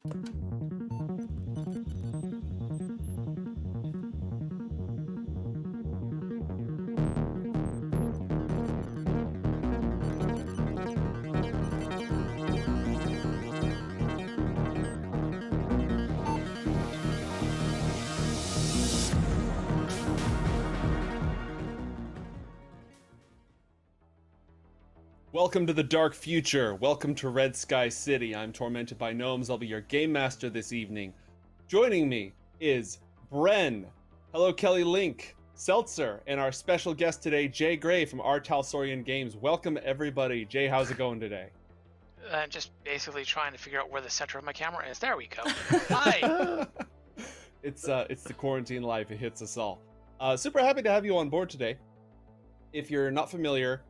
Welcome to the dark future. Welcome to Red Sky City. I'm tormented by gnomes. I'll be your game master this evening. Joining me is Bren. Hello, Kelly Link, Seltzer, and our special guest today, Jay Gray from R. Talsorian Games. Welcome, everybody. Jay, how's it going today? I'm just basically trying to figure out where the center of my camera is. There we go. Hi. It's the quarantine life. It hits us all. Super happy to have you on board today. If you're not familiar,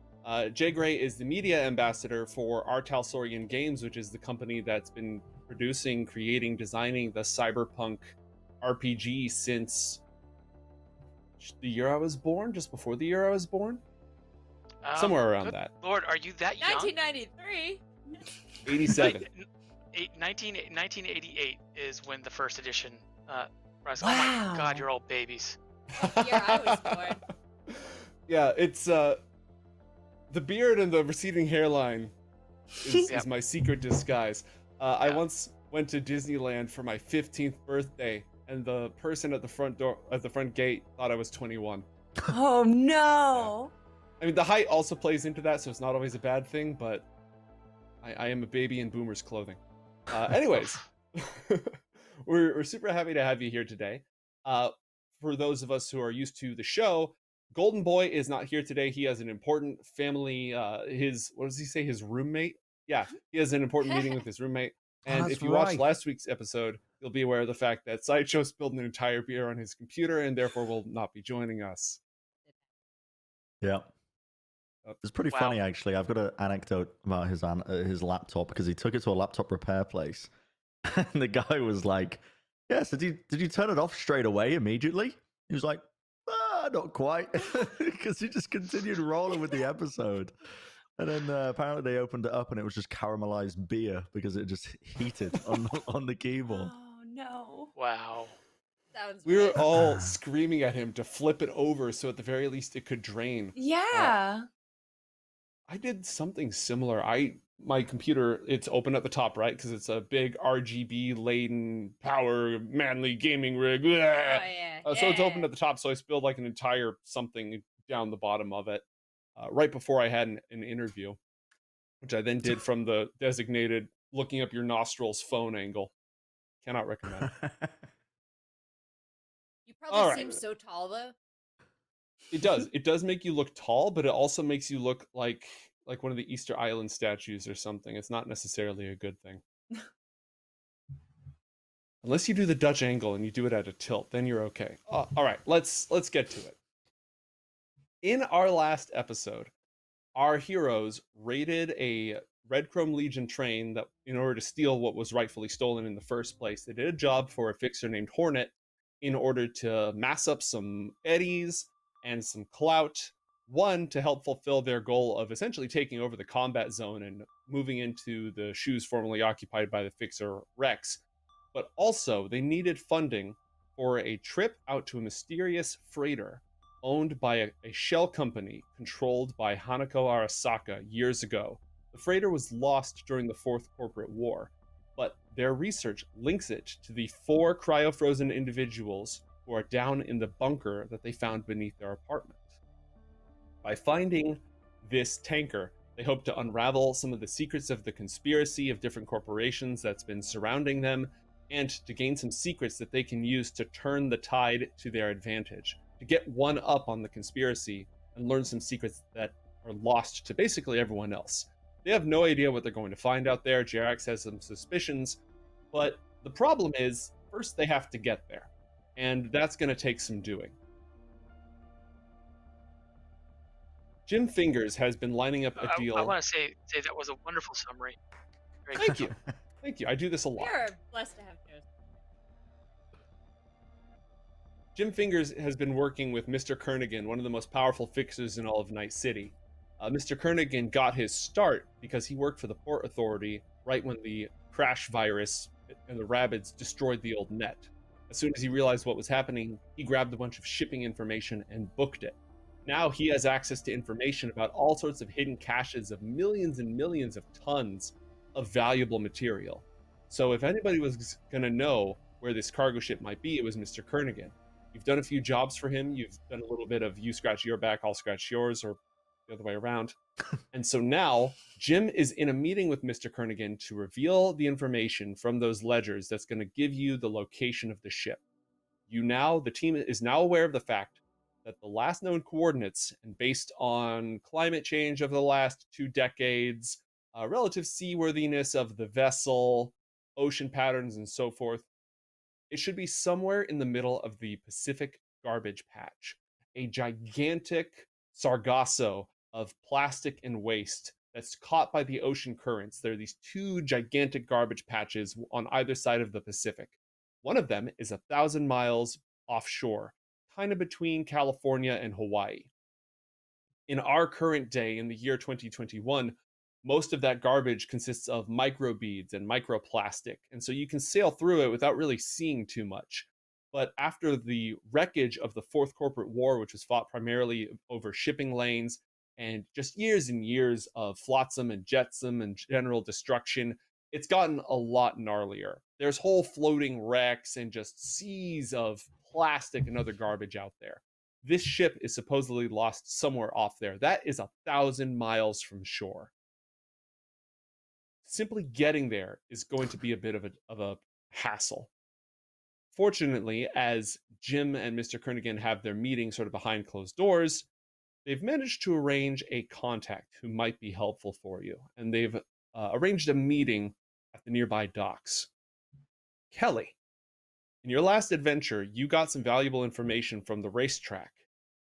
Jay Gray is the media ambassador for R. Talsorian Games, which is the company that's been producing, creating, designing the Cyberpunk RPG since the year I was born, just before the year I was born. Somewhere around that. Lord, are you that young? 1993. 87. 1988 is when the first edition rise. Wow. Oh my God, you're all babies. The year I was born. Yeah, it's the beard and the receding hairline is my secret disguise. I once went to Disneyland for my 15th birthday, and the person at the front gate thought I was 21. Oh no! I mean, the height also plays into that, so it's not always a bad thing. But I am a baby in boomer's clothing. Anyways, we're super happy to have you here today. For those of us who are used to the show, Golden Boy is not here today. He has an important family, what does he say, his roommate? Yeah, he has an important meeting with his roommate. And if you watched last week's episode, you'll be aware of the fact that Sideshow spilled an entire beer on his computer and therefore will not be joining us. Yeah. It's pretty funny, actually. I've got an anecdote about his laptop, because he took it to a laptop repair place. And the guy was like, yeah, so did you turn it off straight away immediately? He was like, not quite, because he just continued rolling with the episode. And then apparently they opened it up and it was just caramelized beer because it just heated on the keyboard. Oh no! Wow. We were all screaming at him to flip it over so at the very least it could drain. Yeah. I did something similar. My computer, it's open at the top, right? Because it's a big RGB laden power manly gaming rig. Oh yeah. So it's open at the top, so I spilled like an entire something down the bottom of it right before I had an interview, which I then did from the designated looking up your nostrils phone angle. Cannot recommend. You probably seem so tall though. It does. It does make you look tall, but it also makes you look like one of the Easter Island statues or something. It's not necessarily a good thing. Unless you do the Dutch angle and you do it at a tilt, then you're okay. All right, let's get to it. In our last episode, our heroes raided a Red Chrome Legion train that, in order to steal what was rightfully stolen in the first place, they did a job for a fixer named Hornet in order to mass up some eddies and some clout. One, to help fulfill their goal of essentially taking over the combat zone and moving into the shoes formerly occupied by the fixer Rex. But also, they needed funding for a trip out to a mysterious freighter owned by a shell company controlled by Hanako Arasaka years ago. The freighter was lost during the Fourth Corporate War, but their research links it to the 4 cryo-frozen individuals who are down in the bunker that they found beneath their apartment. By finding this tanker, they hope to unravel some of the secrets of the conspiracy of different corporations that's been surrounding them, and to gain some secrets that they can use to turn the tide to their advantage, to get one up on the conspiracy and learn some secrets that are lost to basically everyone else. They have no idea what they're going to find out there. Jerax has some suspicions, but the problem is, first they have to get there, and that's going to take some doing. Jim Fingers has been lining up a deal. I want to say that was a wonderful summary. Thank you. Thank you. I do this a lot. We are blessed to have shows. Jim Fingers has been working with Mr. Kernigan, one of the most powerful fixers in all of Night City. Mr. Kernigan got his start because he worked for the Port Authority right when the crash virus and the rabbits destroyed the old net. As soon as he realized what was happening, he grabbed a bunch of shipping information and booked it. Now he has access to information about all sorts of hidden caches of millions and millions of tons of valuable material. So if anybody was going to know where this cargo ship might be, it was Mr. Kernigan. You've done a few jobs for him. You've done a little bit of you scratch your back, I'll scratch yours, or the other way around. And so now Jim is in a meeting with Mr. Kernigan to reveal the information from those ledgers that's going to give you the location of the ship. The team is now aware of the fact that the last known coordinates, and based on climate change over the last 2 decades, relative seaworthiness of the vessel, ocean patterns, and so forth, it should be somewhere in the middle of the Pacific garbage patch, a gigantic sargasso of plastic and waste that's caught by the ocean currents. There are these 2 gigantic garbage patches on either side of the Pacific. One of them is 1,000 miles offshore, kind of between California and Hawaii. In our current day, in the year 2021, most of that garbage consists of microbeads and microplastic, and so you can sail through it without really seeing too much. But after the wreckage of the Fourth Corporate War, which was fought primarily over shipping lanes, and just years and years of flotsam and jetsam and general destruction, it's gotten a lot gnarlier. There's whole floating wrecks and just seas of plastic and other garbage out there. This ship is supposedly lost somewhere off there. That is 1,000 miles from shore. Simply getting there is going to be a bit of a hassle. Fortunately, as Jim and Mr. Kernigan have their meeting sort of behind closed doors, they've managed to arrange a contact who might be helpful for you, and they've arranged a meeting at the nearby docks. Kelly, in your last adventure, you got some valuable information from the racetrack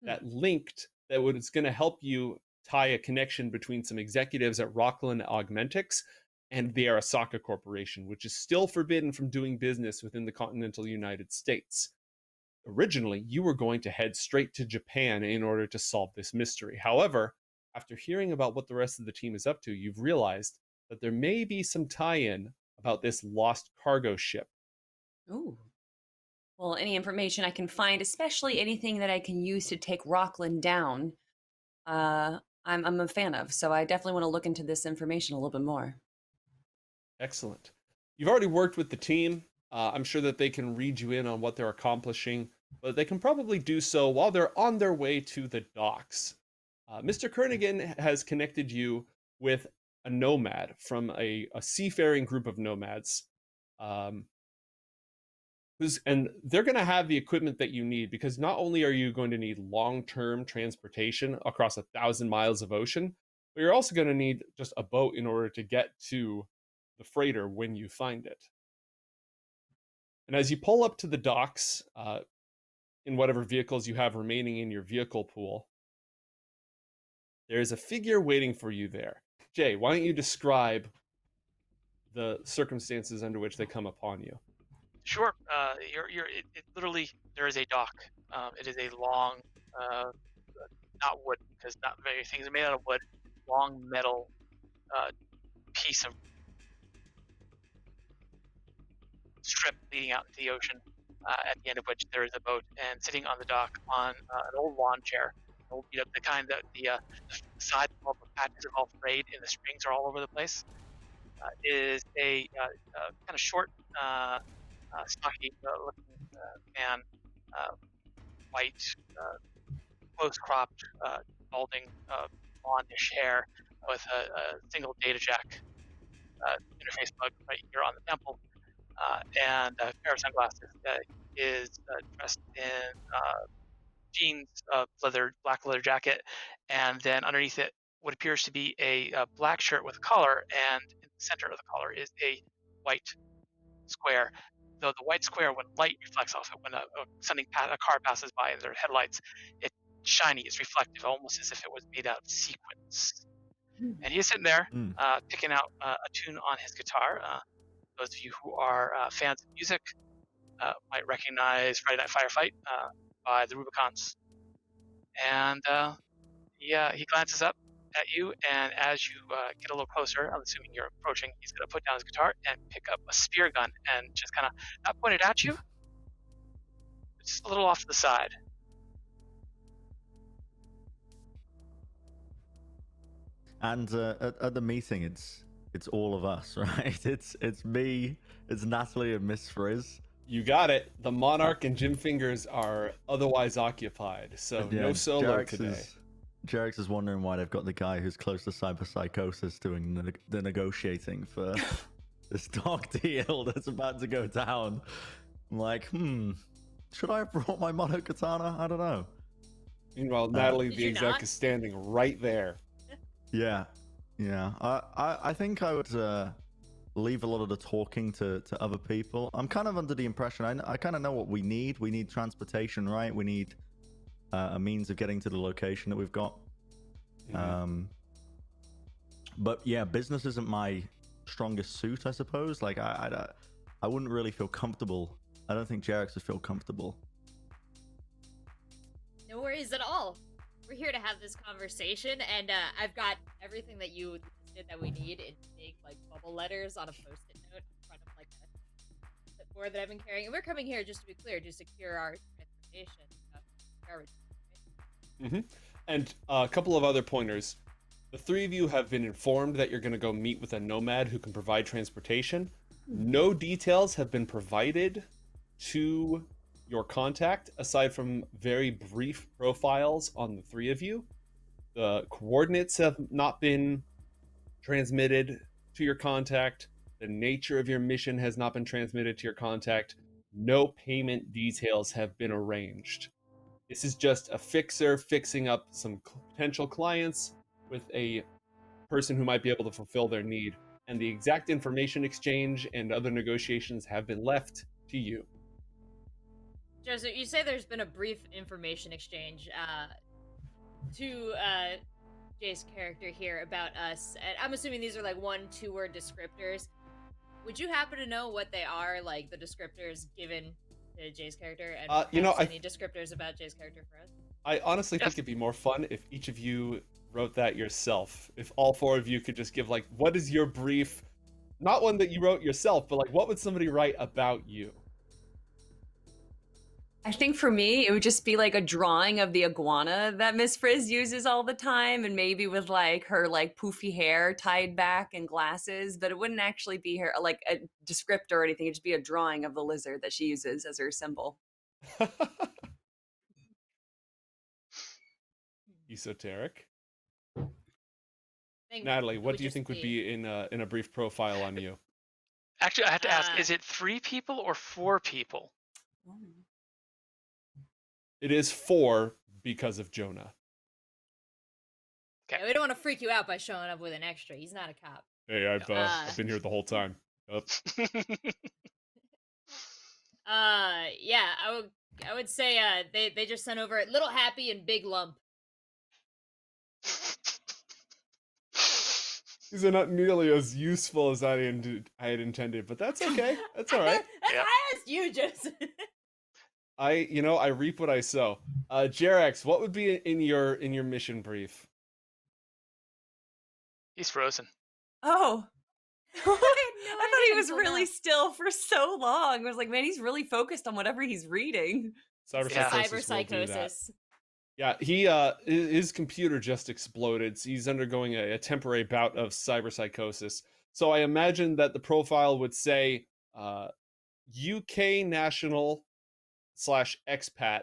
that was going to help you tie a connection between some executives at Rockland Augmentics and the Arasaka Corporation, which is still forbidden from doing business within the continental United States. Originally, you were going to head straight to Japan in order to solve this mystery. However, after hearing about what the rest of the team is up to, you've realized that there may be some tie-in about this lost cargo ship. Ooh. Well, any information I can find, especially anything that I can use to take Rockland down, I'm a fan of. So I definitely want to look into this information a little bit more. Excellent. You've already worked with the team. I'm sure that they can read you in on what they're accomplishing, but they can probably do so while they're on their way to the docks. Mr. Kernigan has connected you with a nomad from a seafaring group of nomads. And they're going to have the equipment that you need, because not only are you going to need long-term transportation across 1,000 miles of ocean, but you're also going to need just a boat in order to get to the freighter when you find it. And as you pull up to the docks, in whatever vehicles you have remaining in your vehicle pool, there's a figure waiting for you there. Jay, why don't you describe the circumstances under which they come upon you? Sure. It literally, there is a dock. It is a long, not wood, because not very things are made out of wood, long metal piece of strip leading out into the ocean, at the end of which there is a boat, and sitting on the dock on an old lawn chair, the kind that the sides of all the patches are all frayed and the springs are all over the place, is a kind of short, stocky looking man, white, close cropped, balding, blondish hair with a single data jack interface bug right here on the temple, and a pair of sunglasses. Is dressed in jeans, black leather jacket, and then underneath it, what appears to be a black shirt with a collar, and in the center of the collar is a white square. Though the white square, when light reflects off it, when a car passes by and their headlights, it's shiny, it's reflective, almost as if it was made out of sequins. And he's sitting there, picking out a tune on his guitar. Those of you who are fans of music might recognize Friday Night Firefight by the Rubicons. And he glances up at you, and as you get a little closer, I'm assuming you're approaching, he's going to put down his guitar and pick up a spear gun and just kind of not point it at you, just a little off to the side. And at the meeting, it's all of us, right? It's me, it's Natalie and Miss Frizz. You got it. The Monarch and Jim Fingers are otherwise occupied, so no solo today. Jerax is wondering why they've got the guy who's close to cyberpsychosis doing the negotiating for this dog deal that's about to go down. I'm like, should I have brought my mono katana? I don't know. Meanwhile, Natalie the exec is standing right there. Yeah. I think I would leave a lot of the talking to other people. I'm kind of under the impression I kind of know what we need. We need transportation, right? We need a means of getting to the location that we've got. But yeah, business isn't my strongest suit, I suppose. Like I wouldn't really feel comfortable. I don't think Jerax would feel comfortable. No worries at all. We're here to have this conversation, and I've got everything that you listed that we need in big, like, bubble letters on a post-it note in front of, like, the board that I've been carrying. And we're coming here, just to be clear, to secure our transportation. Garbage. Right? And a couple of other pointers. The three of you have been informed that you're going to go meet with a nomad who can provide transportation. No details have been provided to your contact, aside from very brief profiles on the three of you. The coordinates have not been transmitted to your contact. The nature of your mission has not been transmitted to your contact. No payment details have been arranged. This is just a fixer fixing up some potential clients with a person who might be able to fulfill their need. And the exact information exchange and other negotiations have been left to you. Joseph, you say there's been a brief information exchange to Jay's character here about us. And I'm assuming these are like 1-2 word descriptors. Would you happen to know what they are, like the descriptors given to Jay's character, and any descriptors about Jay's character for us? I honestly think it'd be more fun if each of you wrote that yourself. If all four of you could just give, like, what is your brief, not one that you wrote yourself, but like, what would somebody write about you? I think for me, it would just be like a drawing of the iguana that Miss Frizz uses all the time, and maybe with like her like poofy hair tied back and glasses, but it wouldn't actually be her like a descriptor or anything. It'd just be a drawing of the lizard that she uses as her symbol. Esoteric. Natalie, what do you think would be in a brief profile on you? Actually, I have to ask, is it 3 people or 4 people? It is 4 because of Jonah. Okay. We don't want to freak you out by showing up with an extra. He's not a cop. Hey, I've been here the whole time. Yeah, I would say they just sent over Little Happy and Big Lump. These are not nearly as useful as I had intended, but that's okay. That's all right. I asked you, Joseph. I reap what I sow. Jerax, what would be in your mission brief? He's frozen. Oh. I thought he was really still for so long. I was like, man, he's really focused on whatever he's reading. Cyberpsychosis. Yeah, his computer just exploded. So he's undergoing a temporary bout of cyberpsychosis. So I imagine that the profile would say UK national /expat,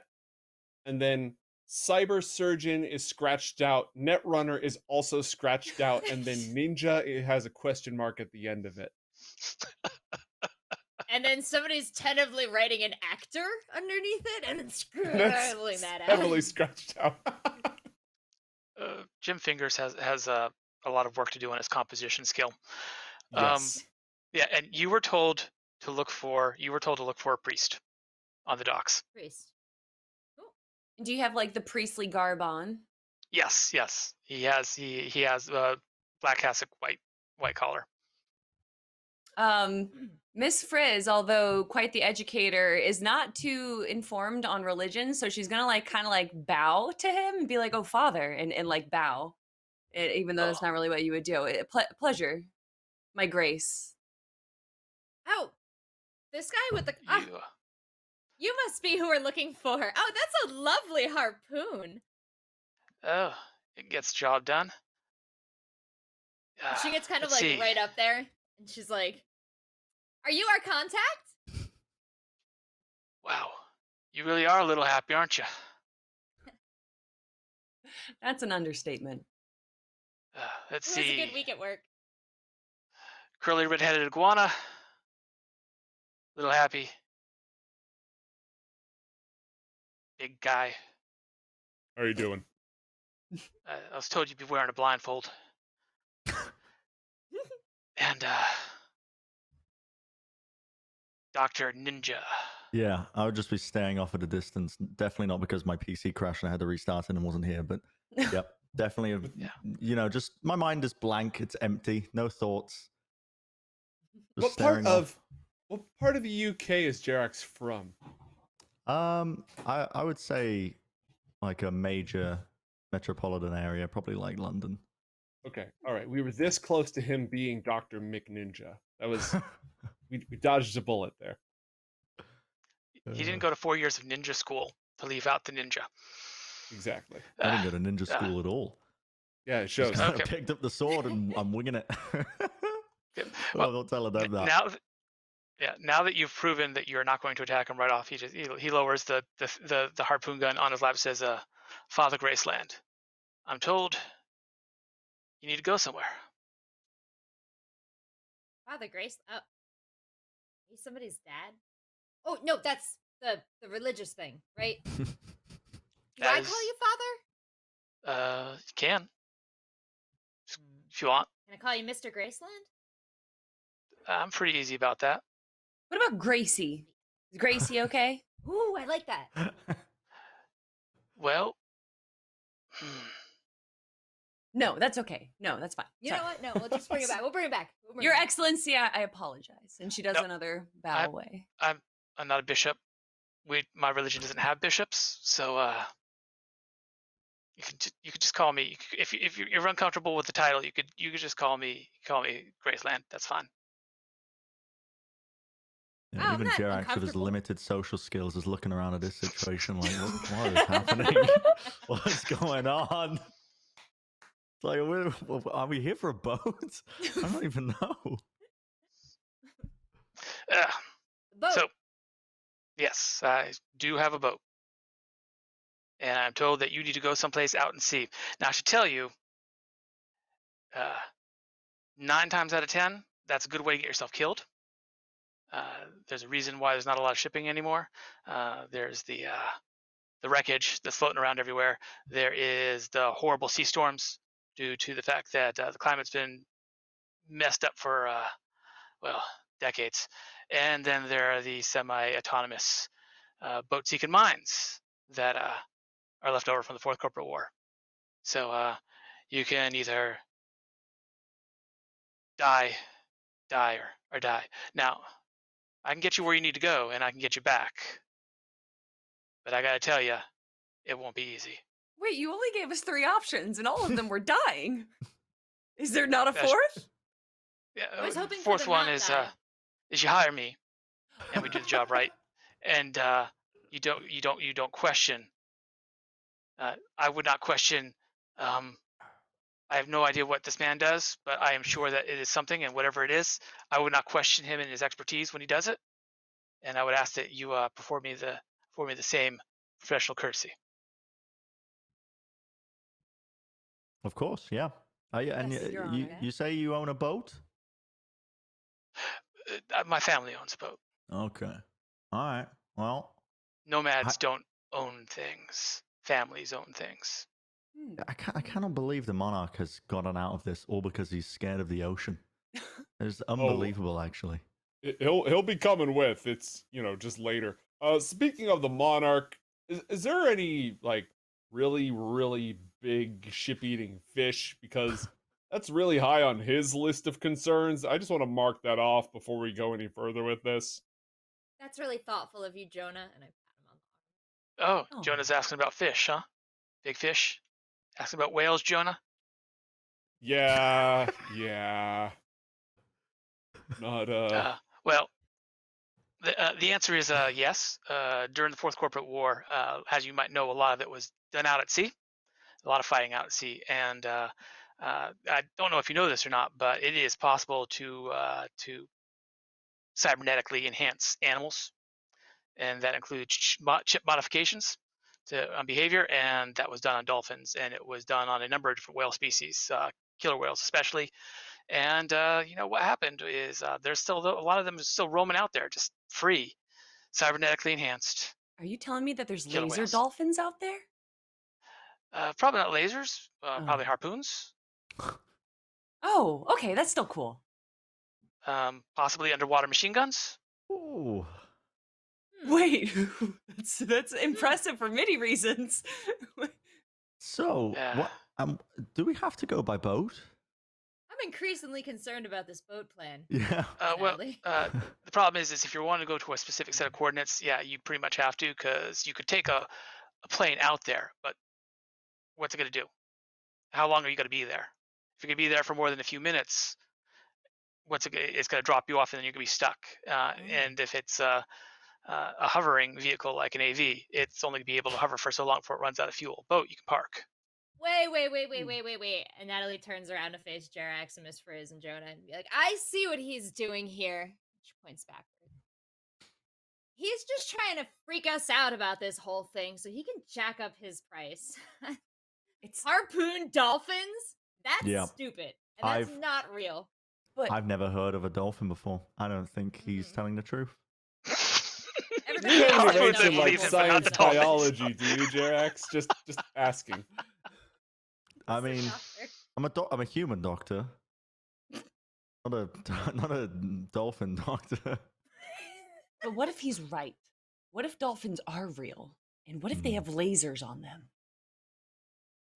and then cyber surgeon is scratched out, netrunner is also scratched out, and then ninja, it has a question mark at the end of it. And then somebody's tentatively writing an actor underneath it, and then scribbling that out. Heavily scratched out. Jim Fingers has a lot of work to do on his composition skill. Yes. Yeah, and you were told to look for a priest on the docks. Priest. Cool. Do you have like the priestly garb on? Yes. He has black cassock, white collar. Miss Frizz, although quite the educator, is not too informed on religion, so she's gonna like kind of like bow to him and be like, "Oh, Father," and like bow. even though that's not really what you would do. Pleasure, my Grace. Oh, this guy with the You, you must be who we're looking for. Oh, that's a lovely harpoon. oh, it gets the job done. She gets kind of Let's like see. right up there, and she's like, "Are you our contact?" Wow, you really are a little happy, aren't you? That's an understatement. Let's It was a see. good week at work. Curly red-headed iguana. Little happy. Big guy. How are you doing? I was told you'd be wearing a blindfold. And Dr. Ninja. Yeah, I would just be staying off at a distance. Definitely not because my PC crashed and I had to restart it and wasn't here. But yep, definitely. Yeah. Just my mind is blank. It's empty. No thoughts. Just What part of the UK is Jerax from? I would say like a major metropolitan area, probably like London. Okay, all right. We were this close to him being Dr. McNinja. That was we dodged a bullet there. He didn't go to 4 years of ninja school to leave out the ninja. Exactly. I didn't go to ninja school at all. Yeah, it shows. I picked up the sword and I'm winging it. Well, don't tell them that. Now that you've proven that you're not going to attack him right off, he lowers the harpoon gun on his lap. Says, "Father Graceland, I'm told you need to go somewhere." Father Grace. Oh, he's somebody's dad. Oh no, that's the religious thing, right? Do I call you father? You can, if you want. Can I call you Mr. Graceland? I'm pretty easy about that. What about Gracie? Is Gracie okay? Ooh, I like that. Well, No, that's okay. No, that's fine. You know what? No, we'll just bring it back. We'll bring it back. Your Excellency, I apologize. And she does another bow away. I'm not a bishop. My religion doesn't have bishops, so you could just call me. If you're uncomfortable with the title, you could just call me Graceland. That's fine. Yeah, even Jerax with his limited social skills is looking around at this situation like, what is happening? What's going on? It's like, are we here for a boat? I don't even know. Boat. So, yes, I do have a boat. And I'm told that you need to go someplace out in sea. Now, I should tell you, 9 times out of 10, that's a good way to get yourself killed. There's a reason why there's not a lot of shipping anymore. There's the wreckage that's floating around everywhere. There is the horrible sea storms due to the fact that the climate's been messed up for, decades. And then there are the semi-autonomous boat-seeking mines that are left over from the Fourth Corporate War. So you can either die, or die. Now, I can get you where you need to go, and I can get you back. But I gotta tell you, it won't be easy. Wait, you only gave us 3 options, and all of them were dying. Is there not a fourth? Yeah, I was hoping fourth for the one not is die. You hire me, and we do the job right, and you don't question. I would not question. I have no idea what this man does, but I am sure that it is something, and whatever it is, I would not question him in his expertise when he does it. And I would ask that you perform me the same professional courtesy. Of course, yeah. And Yes, Your Honor. you say you own a boat? My family owns a boat. Okay. All right. Well, Nomads don't own things. Families own things. I cannot believe the monarch has gotten out of this all because he's scared of the ocean. It's unbelievable, actually. He'll be coming with. It's just later. Speaking of the monarch, is there any like really really big ship eating fish? Because that's really high on his list of concerns. I just want to mark that off before we go any further with this. That's really thoughtful of you, Jonah. And I pat him on the arm. Oh, Jonah's asking about fish, huh? Big fish. Asking about whales, Jonah. Yeah. Not Well, the answer is yes. During the Fourth Corporate War, as you might know, a lot of it was done out at sea, a lot of fighting out at sea. And I don't know if you know this or not, but it is possible to cybernetically enhance animals, and that includes chip modifications on behavior, and that was done on dolphins, and it was done on a number of different whale species, killer whales especially. And what happened is there's still a lot of them are still roaming out there, just free, cybernetically enhanced Are you telling me that there's killer laser whales. dolphins out there? Probably not lasers, probably Oh. harpoons, Oh, okay, that's still cool. possibly underwater machine guns. Ooh. Wait, that's impressive for many reasons. So, Yeah. what? Do we have to go by boat? I'm increasingly concerned about this boat plan. Yeah. Well, Natalie. the problem is if you want to go to a specific set of coordinates, yeah, you pretty much have to, because you could take a plane out there, but what's it going to do? How long are you going to be there? If you're going to be there for more than a few minutes, it's going to drop you off, and then you're going to be stuck. And if it's a hovering vehicle like an AV, it's only going to be able to hover for so long before it runs out of fuel. Boat, you can park. Wait. And Natalie turns around to face Jerax and Miss Frizz and Jonah and be like, I see what he's doing here. She points backward. He's just trying to freak us out about this whole thing so he can jack up his price. It's harpoon dolphins? That's stupid. And that's not real. But I've never heard of a dolphin before. I don't think he's telling the truth. Everybody You else haven't knows rates in like believes it, but not science the dolphins. biology, do you, Jerax? Just asking. I mean, I'm a human doctor, not a dolphin doctor. But what if he's right? What if dolphins are real? And what if they have lasers on them?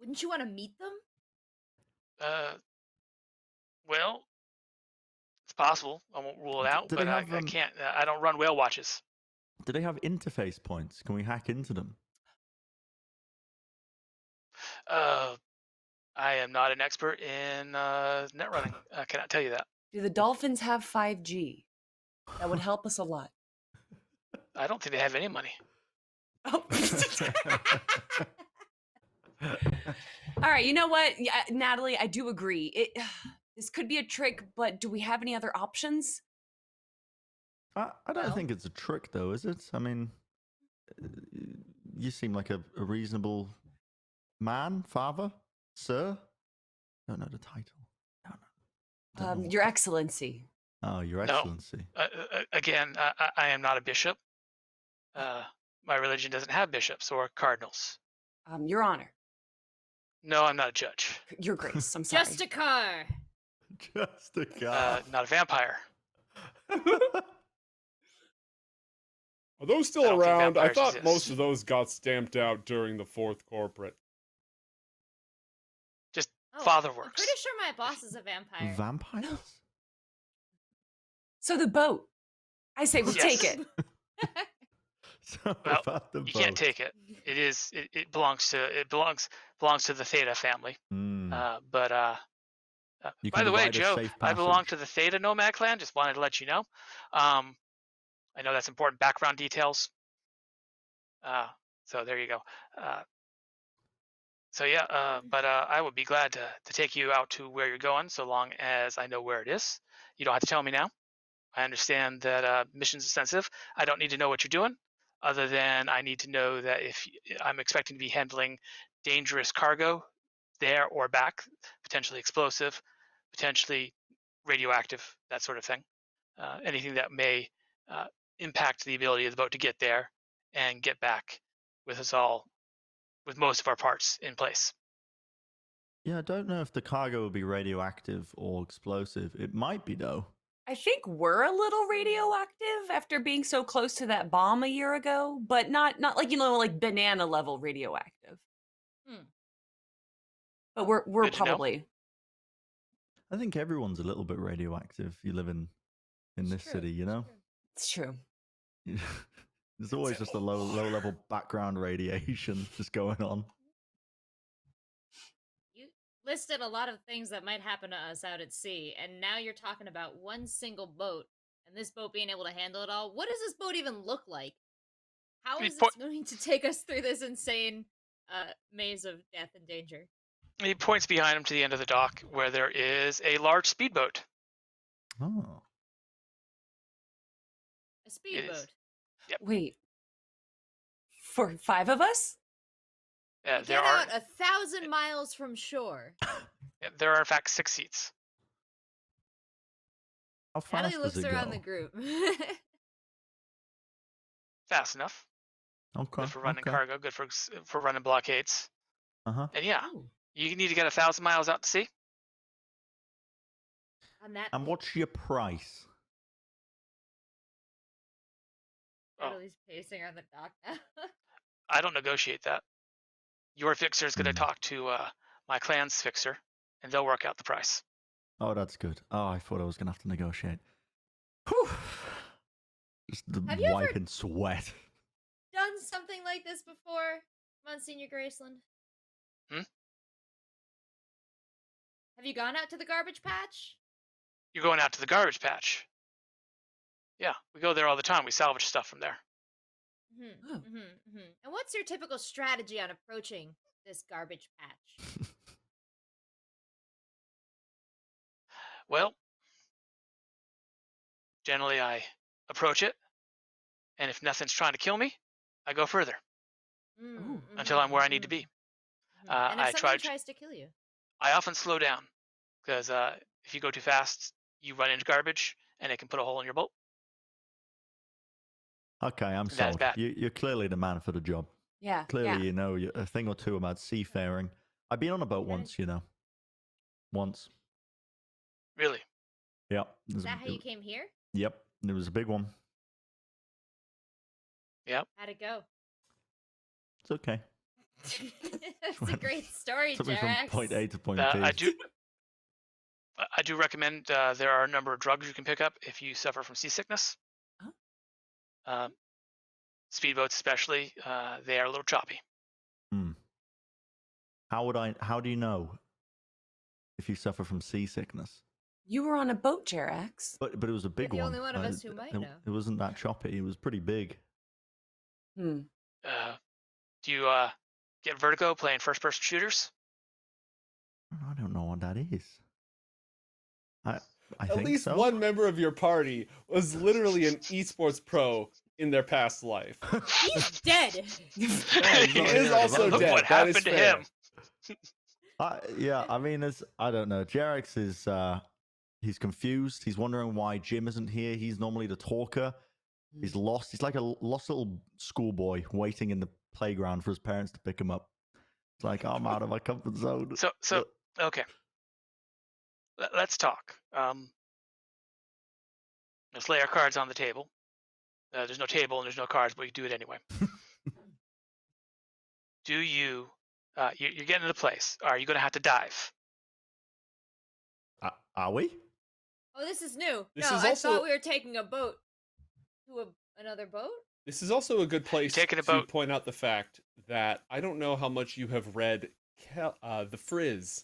Wouldn't you want to meet them? Well, it's possible. I won't rule it out, Do but they I have, can't. I don't run whale watches. Do they have interface points? Can we hack into them? I am not an expert in net running. I cannot tell you that. Do the dolphins have 5G? That would help us a lot. I don't think they have any money. Oh. All right, you know what, Natalie, I do agree. This could be a trick, but do we have any other options? I don't think it's a trick, though, is it? I mean, you seem like a reasonable man, father, sir. Don't know the title. Don't know. Your Excellency. Oh, Your Excellency. Again, I am not a bishop. My religion doesn't have bishops or cardinals. Your Honor. No, I'm not a judge. Your Grace, I'm sorry. Just a car. Just a guy. Not a vampire. Are those still don't think around? I vampires thought exist. most of those got stamped out during the Fourth Corporate. Just Oh, father I'm works. pretty sure my boss is a vampire. Vampires? So the boat. I say we Yes. take it. So Well, about the You can't boat. take it. It belongs to the Theta family. Mm. By You can the way, provide a Joe, safe I belong passage. to the Theta Nomad clan. Just wanted to let you know. I know that's important background details. So there you go. But I would be glad to take you out to where you're going, so long as I know where it is. You don't have to tell me now. I understand that missions are sensitive. I don't need to know what you're doing, other than I need to know that if I'm expecting to be handling dangerous cargo there or back, potentially explosive, potentially radioactive, that sort of thing. Anything that may impact the ability of the boat to get there and get back with us all, with most of our parts in place. Yeah, I don't know if the cargo will be radioactive or explosive. It might be, though. I think we're a little radioactive after being so close to that bomb a year ago, but not like, like banana level radioactive. But we're Good to know. probably. I think everyone's a little bit radioactive. You live in this city, you know? It's true. There's always just a low level background radiation just going on. listed a lot of things that might happen to us out at sea, and now you're talking about one single boat, and this boat being able to handle it all. What does this boat even look like? How He, is po- this going to take us through this insane maze of death and danger? he points behind him to the end of the dock where there is a large speedboat. Oh. A speedboat. Wait. For 5 of us? Yeah, Get out 1,000 miles from shore. there are in fact 6 seats. How fast Natalie does looks it around go? the group. Fast enough. Okay. Good for running okay. cargo. Good for running blockades. Uh-huh. And yeah, Ooh, you need to get 1,000 miles out to sea. on that. And what's your price? Oh, Natalie's pacing around the dock now. I don't negotiate that. Your fixer is going to Hmm. talk to my clan's fixer, and they'll work out the price. Oh, that's good. Oh, I thought I was going to have to negotiate. Whew. Just Have you ever- wiping sweat. Done something like this before, Monsignor Graceland? Hmm? Have you gone out to the garbage patch? You're going out to the garbage patch. Yeah, we go there all the time. We salvage stuff from there. Mm-hmm, mm-hmm, mm-hmm. And what's your typical strategy on approaching this garbage patch? Well, generally I approach it, and if nothing's trying to kill me, I go further until I'm where I need to be. And if I something tries to kill you? I often slow down because if you go too fast, you run into garbage, and it can put a hole in your boat. Okay, I'm That's sold. bad. You're clearly the man for the job. Yeah. Clearly, yeah. you know a thing or two about seafaring. I've been on a boat That once, is- you know. Once. Really? Yep. Is that how you came here? Yep. It was a big one. Yep. How'd it go? It's okay. That's a great story, Took me from Jerax. point A to point I B. do recommend there are a number of drugs you can pick up if you suffer from seasickness. Speedboats especially, they are a little choppy. Hmm. How do you know if you suffer from seasickness? You were on a boat, Jerax. But it was a big the one. only one of us who might know. It wasn't that choppy. It was pretty big. Hmm. Do you get vertigo playing first-person shooters? I don't know what that is. I At think least so. one member of your party was literally an esports pro in their past life. He's dead. He is also Look dead. what That is happened to fair. him. Yeah, I mean, I don't know. Jerax is he's confused. He's wondering why Jim isn't here. He's normally the talker. He's lost. He's like a lost little schoolboy waiting in the playground for his parents to pick him up. It's like, I'm out of my comfort zone. So okay. Let's talk. Let's lay our cards on the table. There's no table and there's no cards, but we do it anyway. Do you? You're getting to the place. Are you going to have to dive? Are we? Oh, this is new. This no, is I also- thought we were taking a boat to another boat. This is also a good place Taking a to boat. point out the fact that I don't know how much you have read The Frizz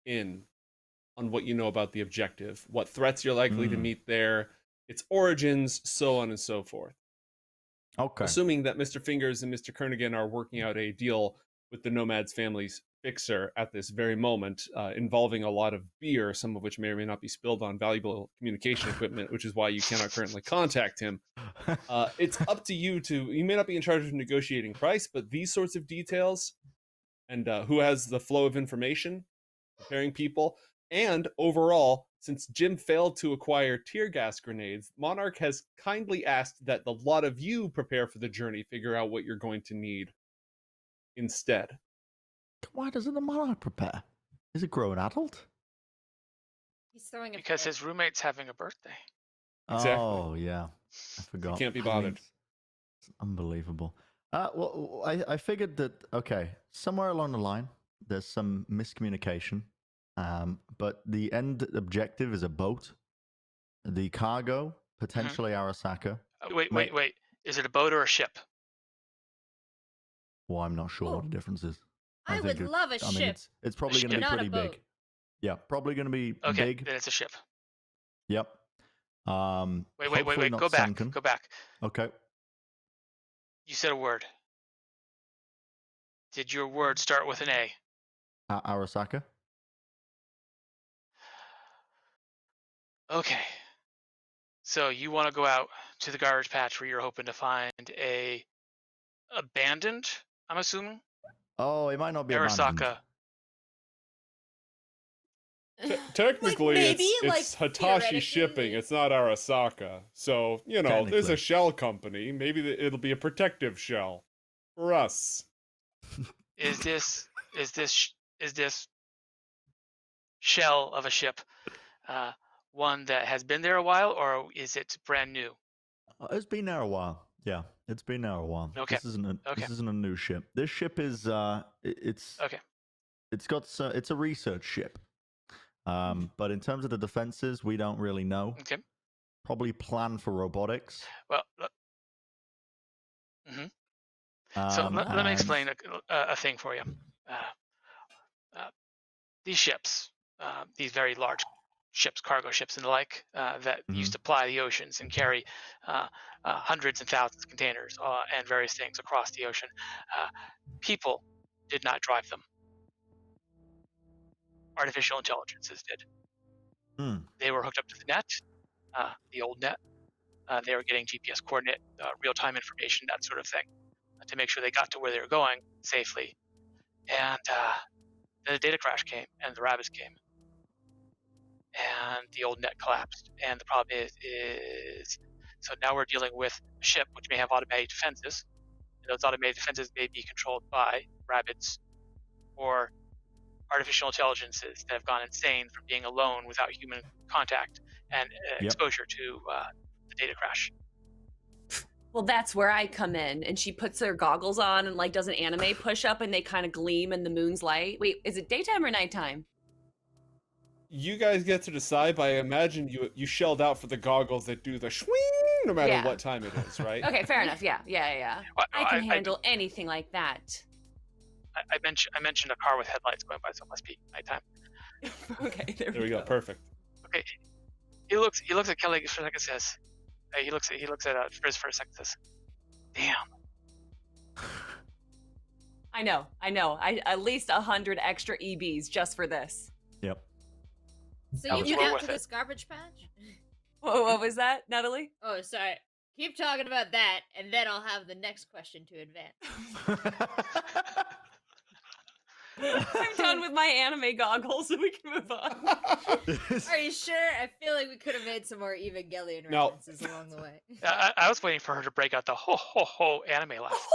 on what you know about the objective, what threats you're likely to meet there, its origins, so on and so forth. Okay. Assuming that Mr. Fingers and Mr. Kernigan are working out a deal with the Nomad's family's fixer at this very moment, involving a lot of beer, some of which may or may not be spilled on valuable communication equipment, which is why you cannot currently contact him. It's up to you you may not be in charge of negotiating price, but these sorts of details and who has the flow of information, preparing people, and overall, since Jim failed to acquire tear gas grenades, Monarch has kindly asked that the lot of you prepare for the journey, figure out what you're going to need instead. Why doesn't the Monarch prepare? Is a grown adult? He's throwing a Because fit. his roommate's having a birthday. Exactly. Oh, yeah. I forgot. Can't be I mean, bothered. it's unbelievable. Well, I figured that, okay, somewhere along the line, there's some miscommunication. But the end objective is a boat. The cargo, potentially Arasaka. Wait. Is it a boat or a ship? Well, I'm not sure Oh. what the difference is. I would think love a I mean, ship. it's probably going to be Not a pretty boat. big. Yeah, probably going to be Okay, big. then it's a ship. Yep. Wait. Hopefully not Go back. sunken. Go back. Okay. You said a word. Did your word start with an A? Arasaka. Okay. So you want to go out to the garbage patch where you're hoping to find a abandoned, I'm assuming, Oh, it might not be abandoned. Arasaka. Technically, maybe, it's like, Hatashi shipping. theoretically. It's not Arasaka. So there's Technically. a shell company. Maybe it'll be a protective shell for us. Is this shell of a ship one that has been there a while, or is it brand new? It's been there a while. Yeah, it's been there a while. Okay. This isn't Okay. a new ship. This ship is it's Okay. it's a research ship. But in terms of the defenses, we don't really know. Okay. Probably plan for robotics. Well, so let me explain a thing for you. These ships, these very large ships, cargo ships and the like, that used to ply the oceans and carry hundreds and thousands of containers and various things across the ocean, people did not drive them. Artificial intelligences did. They were hooked up to the net, the old net. They were getting GPS coordinate, real-time information, that sort of thing, to make sure they got to where they were going safely. And then the data crash came, and the rabbits came, and the old net collapsed. And the problem is so now we're dealing with a ship which may have automated defenses. And those automated defenses may be controlled by rabbits or artificial intelligences that have gone insane from being alone without human contact and exposure to the data crash. Well, that's where I come in, and she puts her goggles on and like does an anime push-up, and they kind of gleam in the moon's light. Wait, is it daytime or nighttime? You guys get to decide, but I imagine you shelled out for the goggles that do the swing no matter what time it is, right? Okay, fair enough. Yeah. Well, I can handle anything like that. I mentioned a car with headlights going by, so it must be nighttime. Okay, there we go. Perfect. Okay, he looks at Kelly for a second. Says, he looks at Frizz for a second. Says, "Damn." I know. I at least 100 extra EBs just for this. Yep. So you get out to this garbage patch? What was that, Natalie? Oh, sorry. Keep talking about that, and then I'll have the next question to advance. I'm done with my anime goggles, so we can move on. Are you sure? I feel like we could have made some more Evangelion references along the way. I was waiting for her to break out the ho ho ho anime laugh.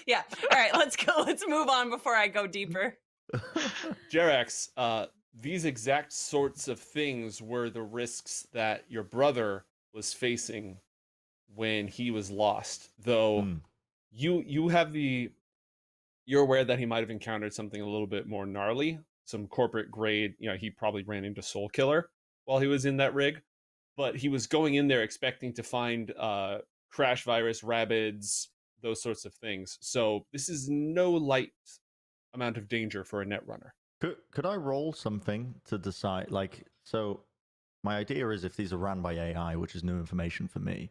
Yeah. All right, let's go. Let's move on before I go deeper. Jerax, these exact sorts of things were the risks that your brother was facing when he was lost. Though you have you're aware that he might have encountered something a little bit more gnarly, some corporate grade. He probably ran into Soulkiller while he was in that rig, but he was going in there expecting to find crash virus, rabbits, those sorts of things. So this is no light amount of danger for a netrunner. Could I roll something to decide? So my idea is if these are ran by AI, which is new information for me,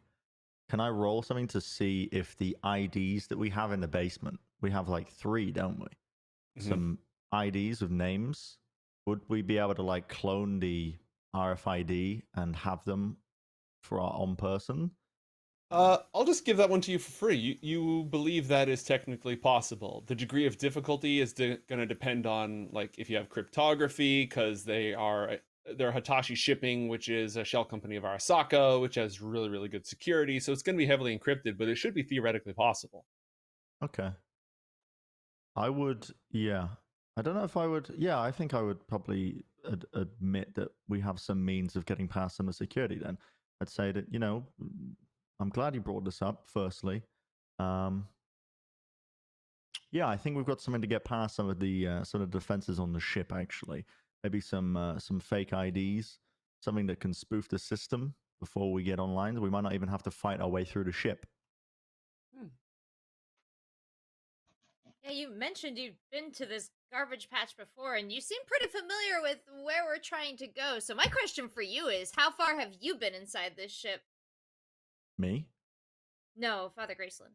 can I roll something to see if the IDs that we have in the basement, we have like 3, don't we? Mm-hmm. Some IDs of names. Would we be able to clone the RFID and have them for our own person? I'll just give that one to you for free. You believe that is technically possible. The degree of difficulty is going to depend on if you have cryptography, because they're Hatashi shipping, which is a shell company of Arasaka, which has really, really good security. So it's going to be heavily encrypted, but it should be theoretically possible. Okay. I would, yeah. I don't know if I would, yeah, I think I would probably admit that we have some means of getting past some of the security then. I'd say that, I'm glad you brought this up, firstly. Yeah, I think we've got something to get past some of the defenses on the ship, actually. Maybe some fake IDs, something that can spoof the system before we get online. We might not even have to fight our way through the ship. Yeah, you mentioned you've been to this garbage patch before, and you seem pretty familiar with where we're trying to go. So my question for you is, how far have you been inside this ship? Me? No, Father Graceland.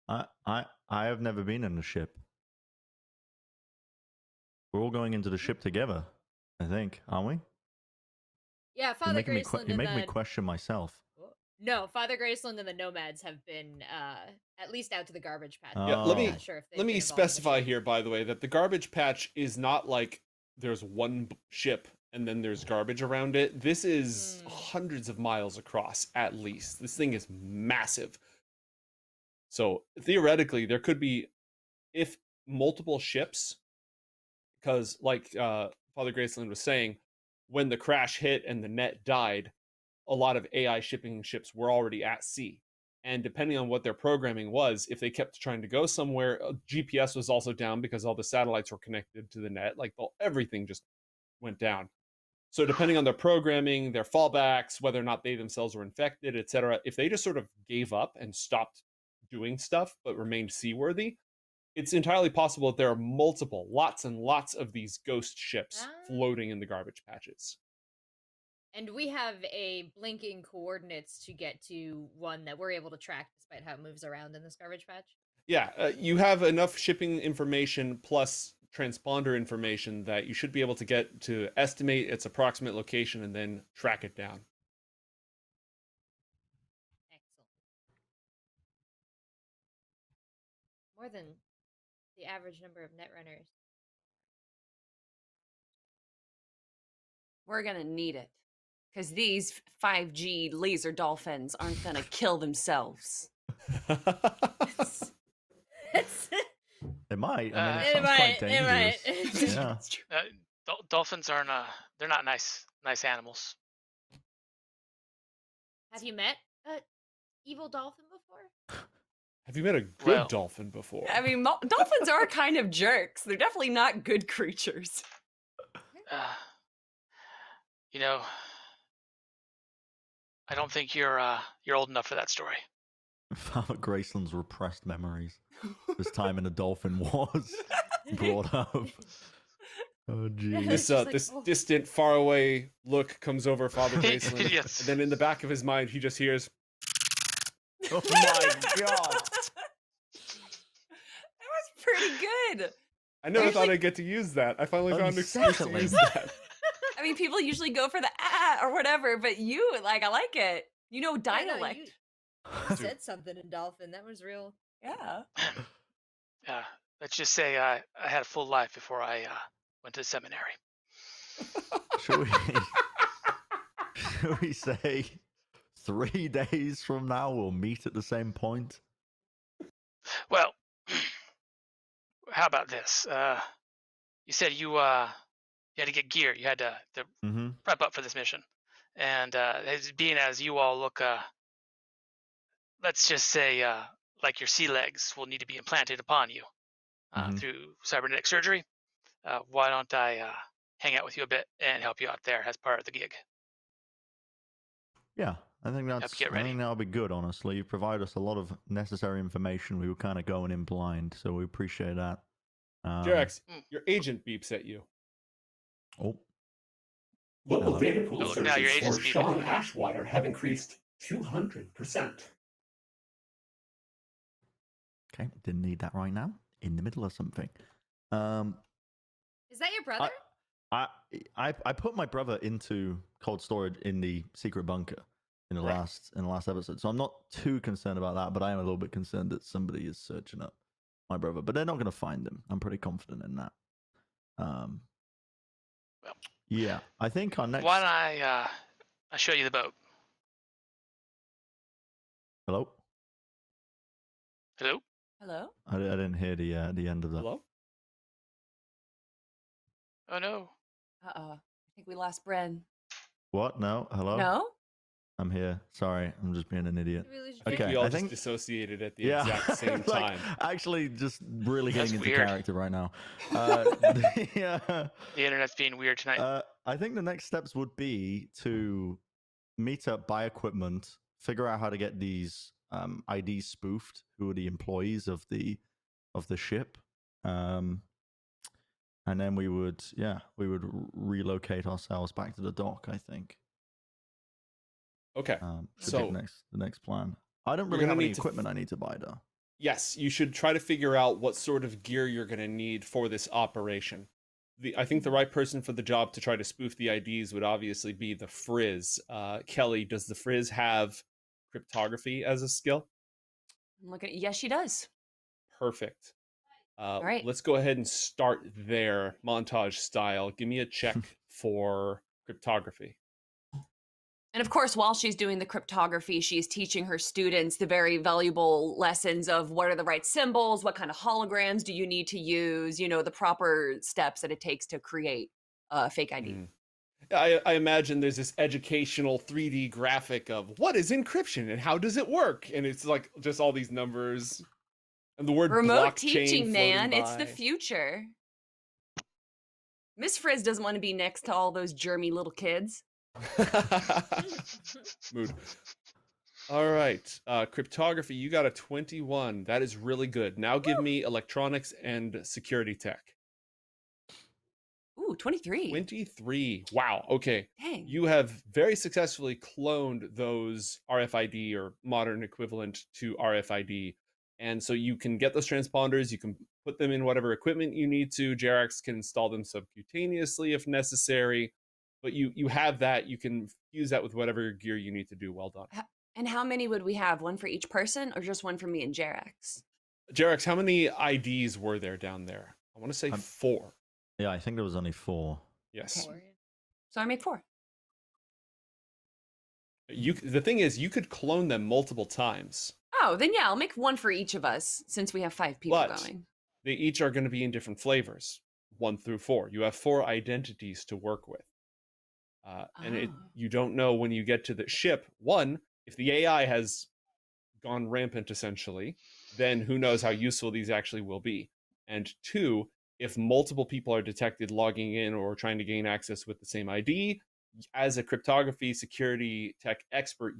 I have never been in a ship. We're all going into the ship together, I think, aren't we? Yeah, Father Graceland You're and making me the question myself. no, Father Graceland and the Nomads have been at least out to the garbage patch. Yeah, I'm not sure if they've let been me involved in the specify ship. here, by the way, that the garbage patch is not like there's one ship and then there's garbage around it. This is hundreds of miles across, at least. This thing is massive. So theoretically, there could be, if multiple ships, because like Father Graceland was saying, when the crash hit and the net died, a lot of AI shipping ships were already at sea. And depending on what their programming was, if they kept trying to go somewhere, GPS was also down because all the satellites were connected to the net. Like everything just went down. So depending on their programming, their fallbacks, whether or not they themselves were infected, etc., if they just sort of gave up and stopped doing stuff but remained seaworthy, it's entirely possible that there are lots and lots of these ghost ships floating in the garbage patches. And we have a blinking coordinates to get to one that we're able to track despite how it moves around in this garbage patch. Yeah, you have enough shipping information plus transponder information that you should be able to get to estimate its approximate location and then track it down. Excellent. More than the average number of netrunners. We're gonna need it. Because these 5G laser dolphins aren't gonna kill themselves. It might. I mean, It it sounds quite dangerous. Yeah. Dolphins aren't. They're not nice animals. Have you met an evil dolphin before? Have you met a good dolphin before? I mean, dolphins are kind of jerks. They're definitely not good creatures. You know, I don't think you're old enough for that story. Father Graceland's repressed memories. This time in a dolphin was brought up. Oh, geez. This distant, faraway look comes over Father Graceland. Yes. And then in the back of his mind, he just hears, oh my god. That was pretty good. I never thought I'd get to use that. I finally found an excuse to use that. I mean, people usually go for the or whatever, but you, like, I like it. You know, dialect. You said something in dolphin. That was real. Yeah. Let's just say I had a full life before I went to seminary. Should we say 3 days from now we'll meet at the same point? Well, how about this? You said you had to get gear. You had to prep up for this mission. And being as you all look, let's just say, like your sea legs will need to be implanted upon you through cybernetic surgery. Why don't I hang out with you a bit and help you out there as part of the gig? Yeah, I think that'll be good, honestly. You provide us a lot of necessary information. We were kind of going in blind, so we appreciate that. Jerax, your agent beeps at you. Oh. Local data pool searches for Sean Ashwire have increased 200%. Okay, didn't need that right now. In the middle of something. Is that your brother? I put my brother into cold storage in the secret bunker in the last episode, so I'm not too concerned about that. But I am a little bit concerned that somebody is searching up my brother. But they're not going to find him. I'm pretty confident in that. Yeah, I think our next. Why don't I show you the boat? Hello. Hello. Hello. I didn't hear the end of that. Hello. Oh no. I think we lost Bren. What? No. Hello. No. I'm here. Sorry, I'm just being an idiot. Okay, we all just dissociated at the exact same time. Actually, just really getting into character right now. The internet's being weird tonight. I think the next steps would be to meet up, buy equipment, figure out how to get these IDs spoofed, who are the employees of the ship. And then we would relocate ourselves back to the dock, I think. Okay. So the next plan. I don't You're really gonna have any need to equipment I need to buy though. Yes, you should try to figure out what sort of gear you're going to need for this operation. I think the right person for the job to try to spoof the IDs would obviously be the Frizz. Kelly, does the Frizz have cryptography as a skill? Yes, she does. Perfect. All right. Let's go ahead and start there, montage style. Give me a check for cryptography. And of course, while she's doing the cryptography, she's teaching her students the very valuable lessons of what are the right symbols, what kind of holograms do you need to use, the proper steps that it takes to create a fake ID. I imagine there's this educational 3D graphic of what is encryption and how does it work? And it's like just all these numbers and the word Remote blockchain teaching, man. by. It's the future. Miss Frizz doesn't want to be next to all those germy little kids. Mood. All right. Cryptography, you got a 21. That is really good. Now give me electronics and security tech. Ooh, 23. 23. Wow. Okay. Dang. You have very successfully cloned those RFID or modern equivalent to RFID. And so you can get those transponders, you can put them in whatever equipment you need to. Jerax can install them subcutaneously if necessary. But you have that. You can use that with whatever gear you need to do. Well done. And how many would we have? One for each person or just one for me and Jerax? Jerax, how many IDs were there down there? I want to say 4. Yeah, I think there was only 4. Yes. Okay. So I made 4. The thing is, you could clone them multiple times. Oh, then yeah, I'll make one for each of us since we have 5 people going. They each are going to be in different flavors, 1 through 4. You have 4 identities to work with. And you don't know when you get to the ship. 1, if the AI has gone rampant, essentially, then who knows how useful these actually will be. And 2, if multiple people are detected logging in or trying to gain access with the same ID, as a cryptography security tech expert,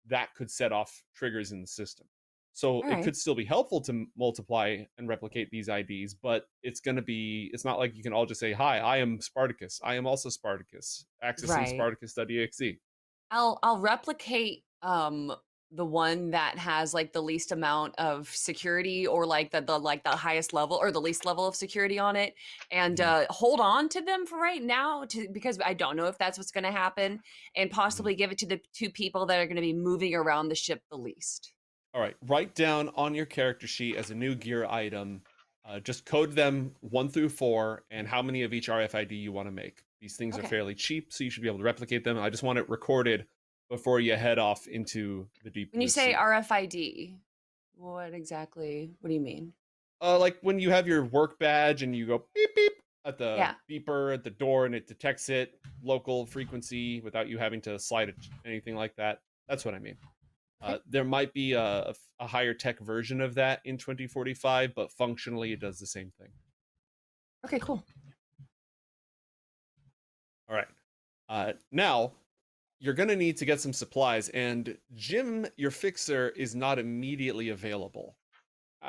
that could set off triggers in the system. So it could still be helpful to multiply and replicate these IDs, but it's not like you can all just say, hi, I am Spartacus. I am also Spartacus. Accessing Spartacus.exe. I'll replicate the one that has like the least amount of security or like the highest level or the least level of security on it and hold on to them for right now because I don't know if that's what's going to happen and possibly give it to the 2 people that are going to be moving around the ship the least. All right, write down on your character sheet as a new gear item, just code them 1 through 4 and how many of each RFID you want to make. These things are fairly cheap, so you should be able to replicate them. I just want it recorded before you head off into the deep. When you say RFID, what do you mean? Like when you have your work badge and you go beep beep at the beeper at the door and it detects it, local frequency without you having to slide it, anything like that. That's what I mean. There might be a higher tech version of that in 2045, but functionally it does the same thing. Okay, cool. All right. Now, you're going to need to get some supplies, and Jim, your fixer, is not immediately available.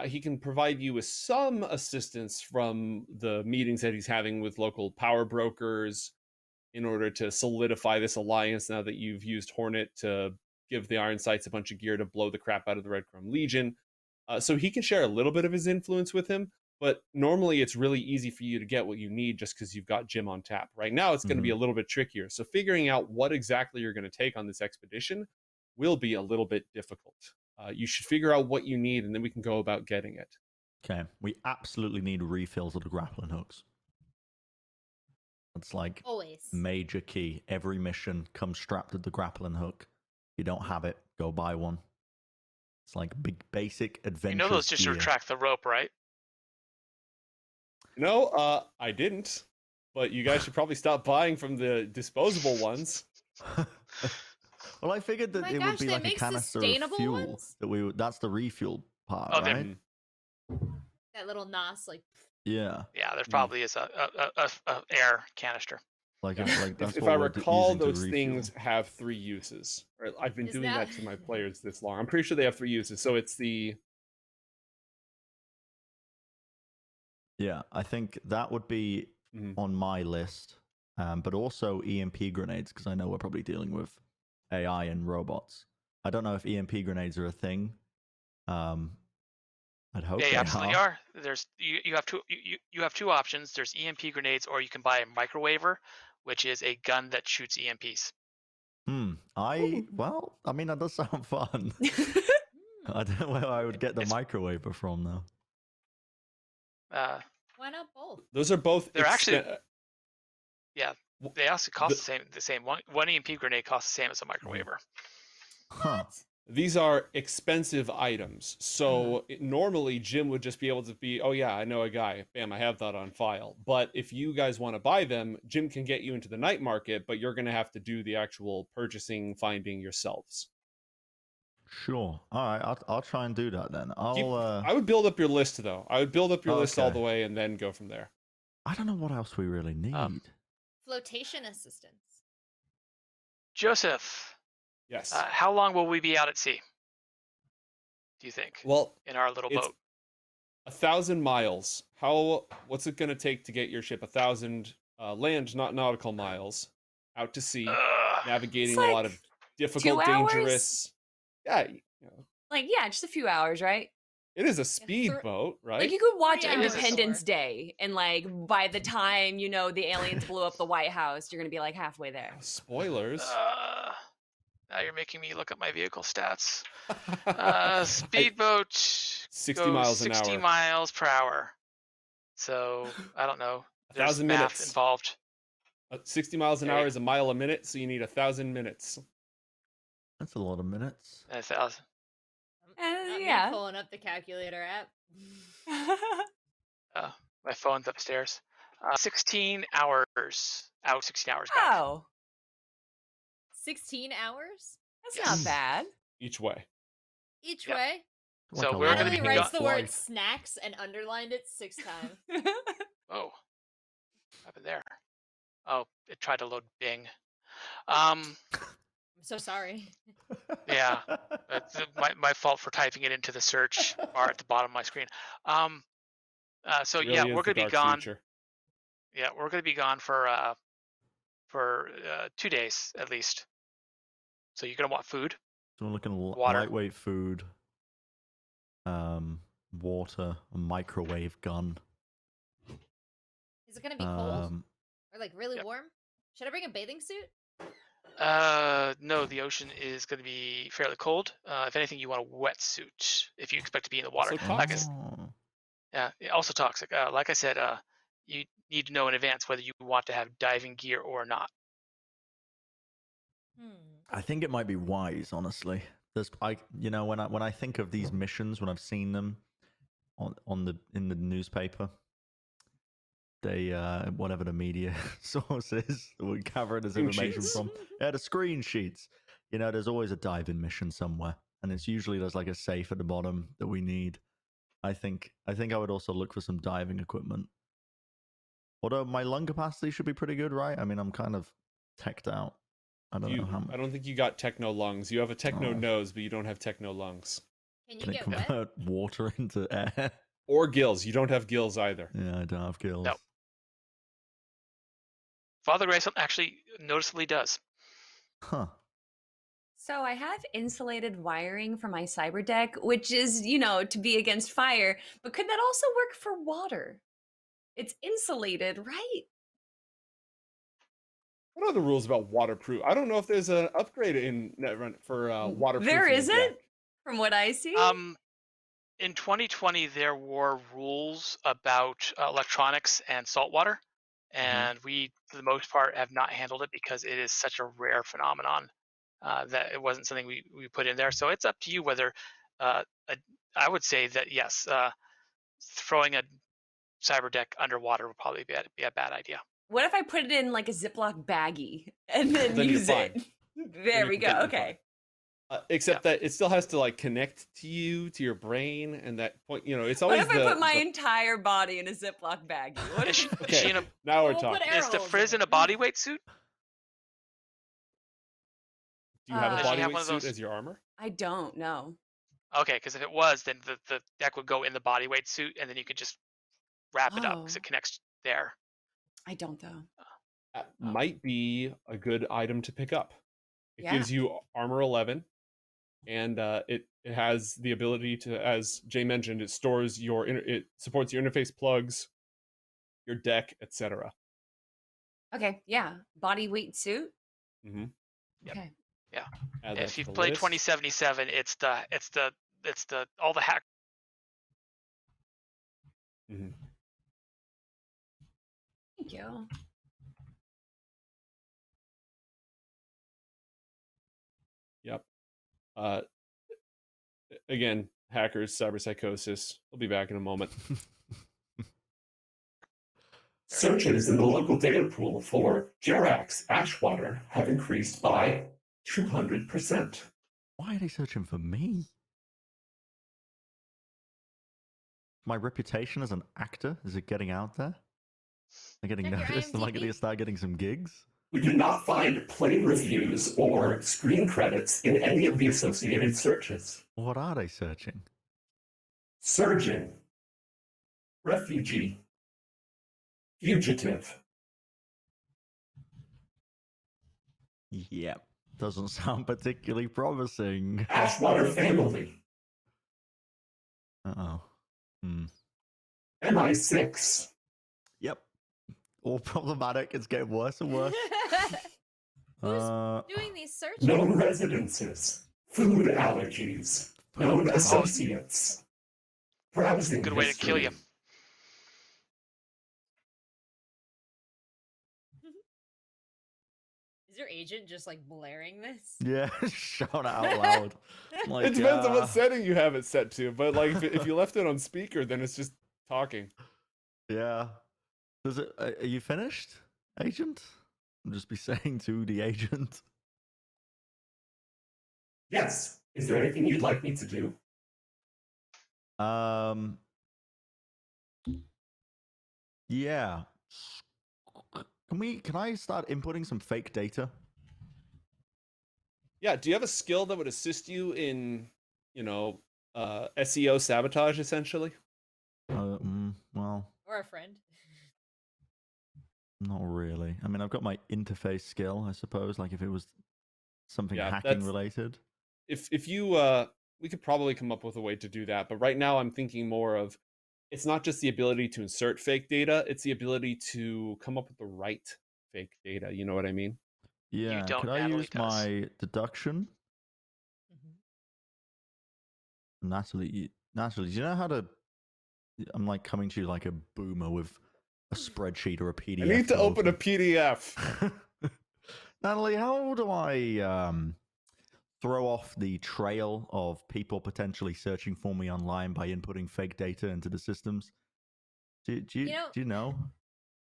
He can provide you with some assistance from the meetings that he's having with local power brokers in order to solidify this alliance now that you've used Hornet to give the Iron Sights a bunch of gear to blow the crap out of the Red Chrome Legion. So he can share a little bit of his influence with him, but normally it's really easy for you to get what you need just because you've got Jim on tap. Right now it's going to be a little bit trickier. So figuring out what exactly you're going to take on this expedition will be a little bit difficult. You should figure out what you need and then we can go about getting it. Okay, we absolutely need refills of the grappling hooks. That's like always major key. Every mission comes strapped with the grappling hook. If you don't have it, go buy one. It's like big basic adventure. You know those just retract the rope, right? No, I didn't. But you guys should probably stop buying from the disposable ones. Well, I figured that it would be like a canister of fuel. That's the refuel part, right? That little nos, like. Yeah. Yeah, there probably is a air canister. Like, that's if what I we're recall, using to those refuel. things have 3 uses. Right? I've been Is doing that- that to my players this long. I'm pretty sure they have 3 uses. So it's the Yeah, I think that would be on my list, but also EMP grenades, because I know we're probably dealing with AI and robots. I don't know if EMP grenades are a thing. I'd hope They they absolutely are. There's you have two options. There's EMP grenades, or you can buy a microwaver, which is a gun that shoots EMPs. Well, I mean, that does sound fun. I don't know where I would get the microwaver from, though. Why not both? those are both. They're actually, yeah. They also cost the same. One EMP grenade costs the same as a microwaver. Huh. These are expensive items. So normally Jim would just be able to be, oh yeah, I know a guy. Bam, I have that on file. But if you guys want to buy them, Jim can get you into the night market, but you're going to have to do the actual purchasing, finding yourselves. Sure. All right, I'll try and do that then. I would build up your list though. I would build up your list all Okay. the way and then go from there. I don't know what else we really need. Flotation assistance. Joseph. Yes. How long will we be out at sea? Do you think? Well, in our little boat. 1,000 miles. What's it going to take to get your ship 1,000 land, not nautical miles, out to sea, navigating like a lot of difficult, 2 hours? dangerous. Yeah, Like, yeah, just a few hours, right? it is a speedboat, right? Like, you could watch 3 hours Independence or- Day, and like by the time the aliens blew up the White House, you're gonna be like halfway there. Spoilers. Now you're making me look up my vehicle stats. Speedboat 60 goes miles an 60 hour. miles per hour. So I don't know. There's 1,000 math minutes involved. 60 miles an There you hour is a mile a minute, so you need 1,000 minutes. That's a lot of minutes. 1,000. Not me Yeah. pulling up the calculator app. My phone's upstairs. 16 hours out, 16 hours back. Wow, 16 hours that's Yes. not bad. Each way. each Yep. way. So Like a we're gonna Natalie be writes gone- the word flight. snacks and underlined it 6 times. Oh, what happened there? Oh, it tried to load Bing. Um, I'm so sorry. yeah, it's my fault for typing it into the search bar at the bottom of my screen. So It really yeah, is we're the gonna be dark gone. future. Yeah, we're gonna be gone for 2 days at least. So you're gonna want food. So we're looking at Water. lightweight food, water, a microwave gun. Is it gonna be cold or like really Yep. warm? Should I bring a bathing suit? No, the ocean is going to be fairly cold. If anything, you want a wetsuit if you expect to be in the water. Also Like I toxic. yeah, also toxic. Like I said, you need to know in advance whether you want to have diving gear or not. I think it might be wise, honestly. When I think of these missions, when I've seen them in the newspaper, they whatever the media sources we're gathering this Screen information sheets. from. Yeah, the screen sheets. There's always a diving mission somewhere, and it's usually there's like a safe at the bottom that we need. I think I would also look for some diving equipment. Although my lung capacity should be pretty good, right? I mean, I'm kind of teched out. I don't know how much. I don't think you got techno lungs. You have a techno Oh. nose, but you don't have techno lungs. Can you Can it get wet? convert water into air? Or gills. You don't have gills either. Yeah, I don't have gills. No. Father Graceland actually noticeably does. Huh. So I have insulated wiring for my cyber deck, which is, to be against fire, but could that also work for water? It's insulated, right? What are the rules about waterproof? I don't know if there's an upgrade in Netrun for waterproof. There isn't, from what I see. In 2020, there were rules about electronics and saltwater, and we, for the most part, have not handled it because it is such a rare phenomenon that it wasn't something we put in there. So it's up to you whether I would say that yes, throwing a cyber deck underwater would probably be a bad idea. What if I put it in like a Ziploc baggie and then Then you're use it? fine. There you we can go. be fine. Okay. Except that it still has to like connect to you, to your brain, and that point, it's What always if I put my entire body in a Ziploc baggie? What Is if... she in a? Now we're We'll put talking. air Is the holes Frizz in in a it. body weight suit? Do you have a Does she have bodyweight one of suit those- as your armor? I don't know. Okay, because if it was, then the deck would go in the body weight suit, and then you could just wrap it up because Oh. it connects there. I don't though. That might be a good item to pick up. It Yeah. gives you armor 11, and it has the ability to, as Jay mentioned, it stores it supports your interface plugs, your deck, etc. Okay, yeah. Body weight suit. Mm-hmm. Yep. Okay. Yeah. Add that If to you've the played list. 2077, it's the all the hack. Mm-hmm. Thank you. Yep. Again, hackers, cyberpsychosis. We'll be back in a moment. Searches in the local data pool for Jerax Ashwater have increased by 200%. Why are they searching for me? My reputation as an actor, is it getting out there? Am I getting Check your noticed? Am I IMDb. going to start getting some gigs? We do not find play reviews or screen credits in any of the associated searches. What are they searching? Surgeon, refugee, fugitive. Yep. Doesn't sound particularly promising. Ashwater family, Uh-oh. MI6, Yep. All problematic. It's getting worse and worse. Who's doing these searches? known residences, food allergies, known associates, browsing Good way to kill you. history. Is your agent just like blaring this? Yeah, shout it out loud. Like, It depends on what setting you have it set to, but like if you left it on speaker, then it's just talking. Yeah. Does it? Are you finished, agent? I'll just be saying to the agent. Yes. Is there anything you'd like me to do? Yeah. Can I start inputting some fake data? Yeah, do you have a skill that would assist you in, SEO sabotage, essentially? Well, Or a friend? not really. I mean, I've got my interface skill, I suppose, like if it was something Yeah, hacking that's- related. If you, we could probably come up with a way to do that, but right now I'm thinking more of, it's not just the ability to insert fake data, it's the ability to come up with the right fake data, you know what I mean? Yeah, don't, could I Natalie use does. my deduction? Natalie, do you know how to... I'm like coming to you like a boomer with a spreadsheet or a PDF. I need to open a PDF. Natalie, how do I throw off the trail of people potentially searching for me online by inputting fake data into the systems? Do you know?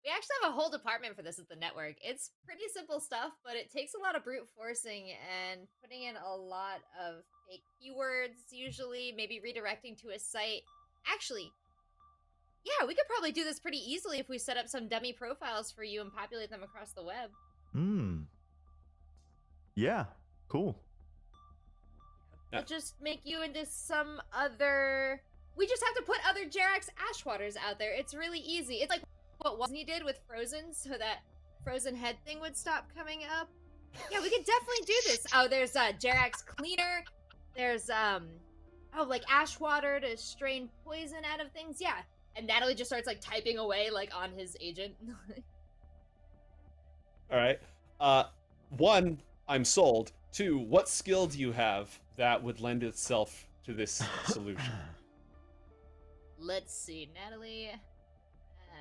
We actually have a whole department for this at the network. It's pretty simple stuff, but it takes a lot of brute forcing and putting in a lot of fake keywords, usually, maybe redirecting to a site. Actually, yeah, we could probably do this pretty easily if we set up some dummy profiles for you and populate them across the web. Yeah, cool. We'll just make you into some other... We just have to put other Jerax Ashwaters out there. It's really easy. It's like what Disney did with Frozen, so that Frozen head thing would stop coming up. Yeah, we could definitely do this. Oh, there's Jerax Cleaner. There's, like Ashwater to strain poison out of things. Yeah. And Natalie just starts, like, typing away, like, on his agent. All right. 1, I'm sold. 2, what skill do you have that would lend itself to this solution? Let's see. Natalie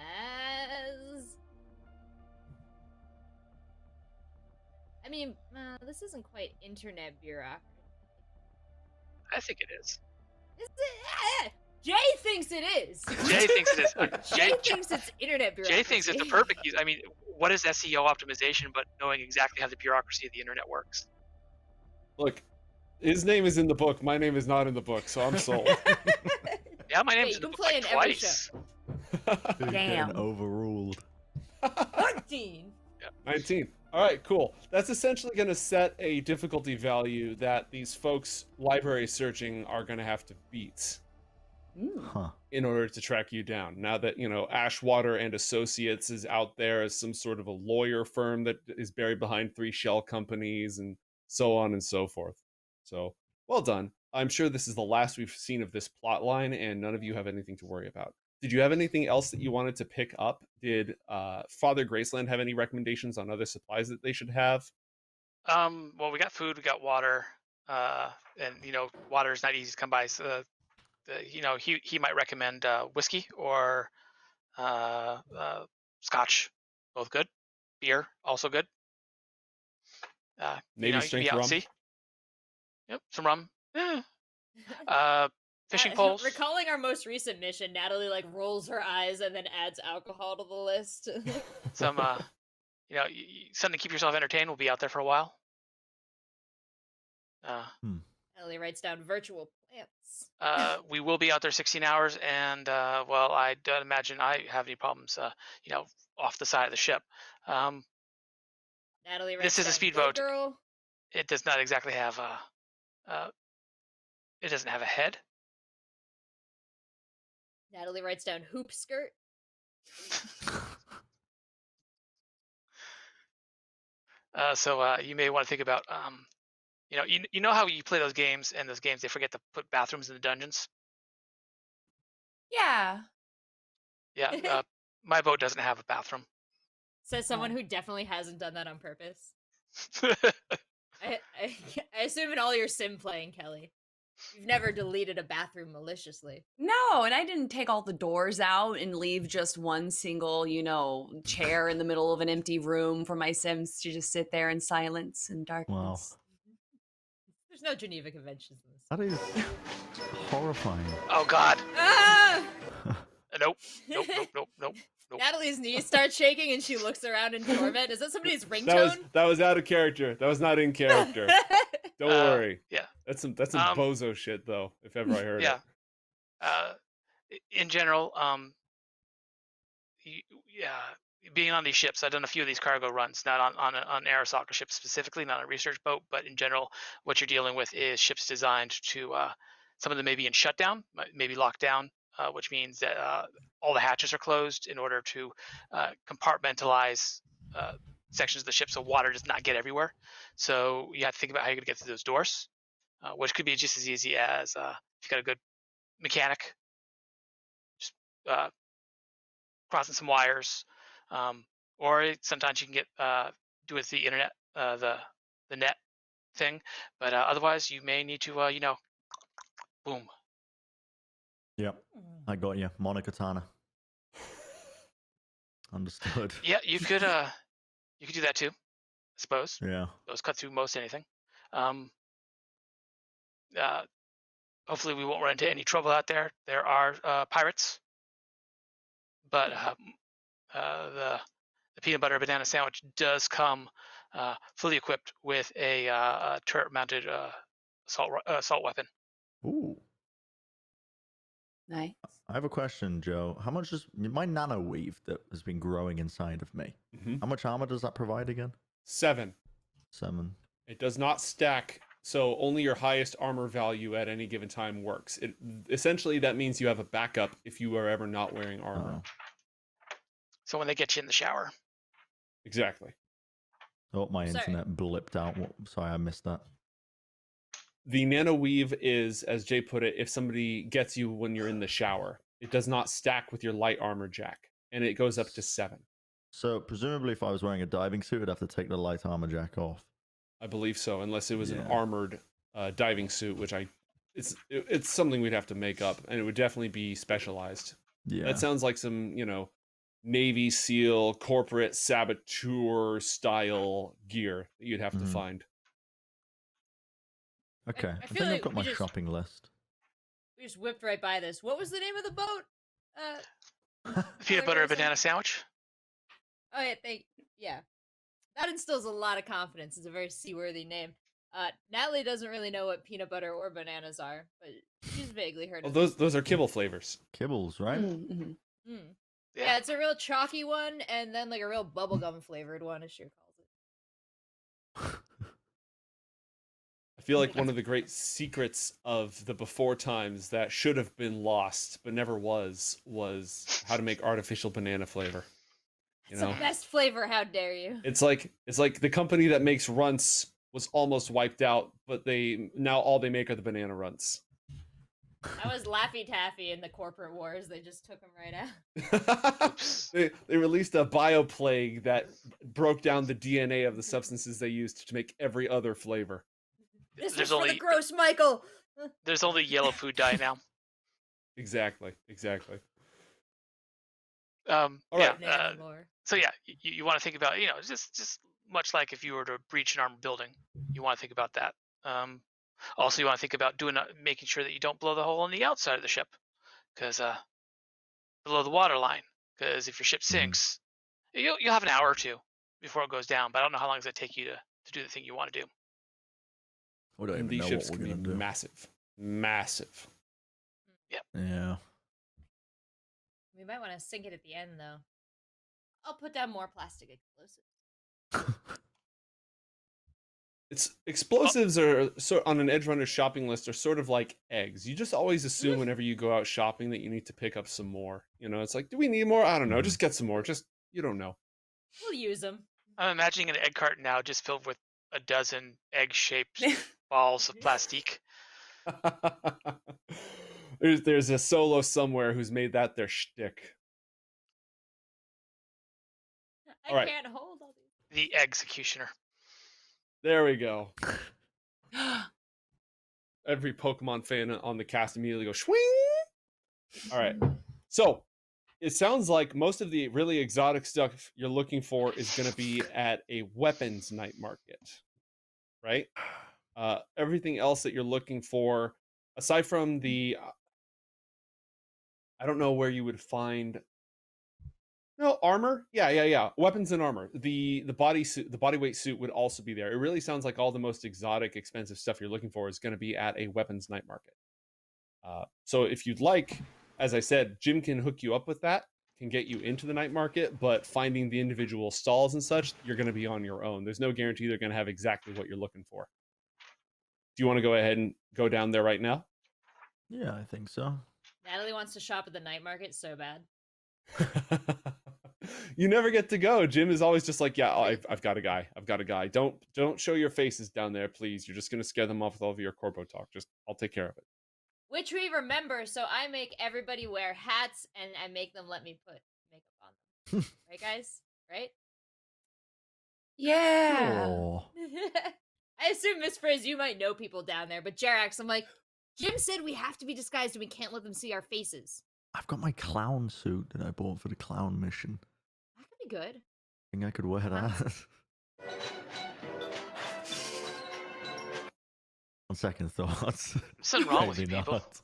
has... I mean, this isn't quite internet bureaucracy. I think it is. Is it? Jay thinks it is. Jay thinks it is. Jay thinks it's internet bureaucracy. Jay thinks it's the perfect use. I mean, what is SEO optimization but knowing exactly how the bureaucracy of the internet works? Look, His name is in the book. My name is not in the book, so I'm sold. Yeah, my Yeah, name's you in the can book play like in every twice. You're getting Damn. overruled. 14. 19. All right, cool. That's essentially going to set a difficulty value that these folks library searching are going to have to beat Huh. in order to track you down. Now that, Ashwater and Associates is out there as some sort of a lawyer firm that is buried behind 3 shell companies and so on and so forth. So, well done. I'm sure this is the last we've seen of this plot line, and none of you have anything to worry about. Did you have anything else that you wanted to pick up? Did Father Graceland have any recommendations on other supplies that they should have? Well, we got food, we got water, and water is not easy to come by. So, he might recommend whiskey or scotch, both good. Beer, also good. Navy You can strength be out rum? at sea. Yep, some rum. Yeah. Fishing Uh, poles. Recalling our most recent mission, Natalie like rolls her eyes and then adds alcohol to the list. Some, something to keep yourself entertained. We'll be out there for a while. Natalie writes down virtual plants. We will be out there 16 hours, and well, I don't imagine I have any problems. Off the side of the ship. Natalie writes This is a down speedboat. girl. It does not exactly have it doesn't have a head. Natalie writes down hoop skirt. So you may want to think about you know how you play those games, and those games they forget to put bathrooms in the dungeons. Yeah. Yeah, my boat doesn't have a bathroom. Says someone Oh. who definitely hasn't done that on purpose. I assume in all your sim playing, Kelly, you've never deleted a bathroom maliciously. No, and I didn't take all the doors out and leave just one single, chair in the middle of an empty room for my Sims to just sit there in silence and darkness. There's no Geneva Conventions in this. That is horrifying. Oh God. Ah! Nope. Natalie's knees start shaking and she looks around in torment. Is that somebody's ringtone? That was out of character. That was not in character. Don't worry. Yeah. That's some bozo shit though, if ever I heard Yeah. it. In general, being on these ships, I've done a few of these cargo runs, not on an Arasaka ship specifically, not a research boat, but in general, what you're dealing with is ships designed to, some of them may be in shutdown, maybe locked down, which means that all the hatches are closed in order to compartmentalize sections of the ship so water does not get everywhere. So you have to think about how you're going to get through those doors, which could be just as easy as if you've got a good mechanic, just crossing some wires, or sometimes you can get do it with the internet, the net thing. But otherwise, you may need to, boom. Yep, I got you, Monogatana. Understood. Yeah, you could do that too, I suppose. Yeah. Those cut through most anything. Hopefully, we won't run into any trouble out there. There are pirates, but the peanut butter banana sandwich does come fully equipped with a turret-mounted assault weapon. Ooh. Nice. I have a question, Joe. How much does my nano weave that has been growing inside of me? Mhm. How much armor does that provide again? 7. 7. It does not stack, so only your highest armor value at any given time works. Essentially that means you have a backup if you are ever not wearing armor. Oh. So when they get you in the shower. Exactly. Oh, my Sorry. internet blipped out. Sorry, I missed that. The nano weave is, as Jay put it, if somebody gets you when you're in the shower. It does not stack with your light armor jack, and it goes up to 7. So presumably if I was wearing a diving suit, I'd have to take the light armor jack off. I believe so, unless it was an Yeah. armored diving suit, which it's something we'd have to make up, and it would definitely be specialized. Yeah. That sounds like some, Navy SEAL corporate saboteur style gear that you'd have to Mhm. find. Okay. I I feel think like I've got we my just- shopping list. We just whipped right by this. What was the name of the boat? Peanut butter Graceland? banana sandwich. Oh yeah, that instills a lot of confidence. It's a very seaworthy name. Natalie doesn't really know what peanut butter or bananas are, but she's vaguely heard Oh, of those are kibble flavors. Kibbles, right? Mm-hmm. them. Yeah, it's a real chalky one, and then like a real bubblegum flavored one, as she calls it. I feel like one of the great secrets of the before times that should have been lost but never was how to make artificial banana flavor. It's the best flavor. How dare you? It's like the company that makes runts was almost wiped out, but now all they make are the banana runts. That was Laffy Taffy in the corporate wars. They just took them right out. they released a bioplague that broke down the DNA of the substances they used to make every other flavor. This is for the gross Michael. There's only yellow food dye now. Exactly. All right. Yeah, so yeah, you want to think about, just much like if you were to breach an armored building, you want to think about that. Also, you want to think about making sure that you don't blow the hole on the outside of the ship, because below the water line. Because if your ship sinks, you'll have an hour or two before it goes down. But I don't know how long it's going to take you to do the thing you want to do. We don't even these know ships what we're can gonna be do. massive. Yep. Yeah. We might want to sink it at the end, though. I'll put down more plastic explosives. Explosives are on an Edge Runner shopping list are sort of like eggs. You just always assume whenever you go out shopping that you need to pick up some more. It's like, do we need more? I don't know. Just get some more. You don't know. We'll use them. I'm imagining an egg carton now just filled with a dozen egg-shaped balls of plastique. There's a solo somewhere who's made that their shtick. I can't hold all these. The executioner. There we go. Every Pokemon fan on the cast immediately goes swing. All right. So it sounds like most of the really exotic stuff you're looking for is going to be at a weapons night market, right? Everything else that you're looking for, aside from the, I don't know where you would find. No, armor. Yeah. Weapons and armor. The bodysuit, the bodyweight suit would also be there. It really sounds like all the most exotic, expensive stuff you're looking for is going to be at a weapons night market. So if you'd like, as I said, Jim can hook you up with that, can get you into the night market, but finding the individual stalls and such, you're going to be on your own. There's no guarantee they're going to have exactly what you're looking for. Do you want to go ahead and go down there right now? Yeah, I think so. Natalie wants to shop at the night market so bad. You never get to go. Jim is always just like, yeah, I've got a guy. Don't show your faces down there, please. You're just gonna scare them off with all of your corpo talk. I'll take care of it. Which we remember, so I make everybody wear hats and I make them let me put makeup on them. Right, guys? Right? Yeah. Oh. I assume, Miss Frizz, you might know people down there, but Jerax, I'm like, Jim said we have to be disguised and we can't let them see our faces. I've got my clown suit that I bought for the clown mission. That could be good. I think I could wear that. On second thoughts. Something wrong with you maybe people. not.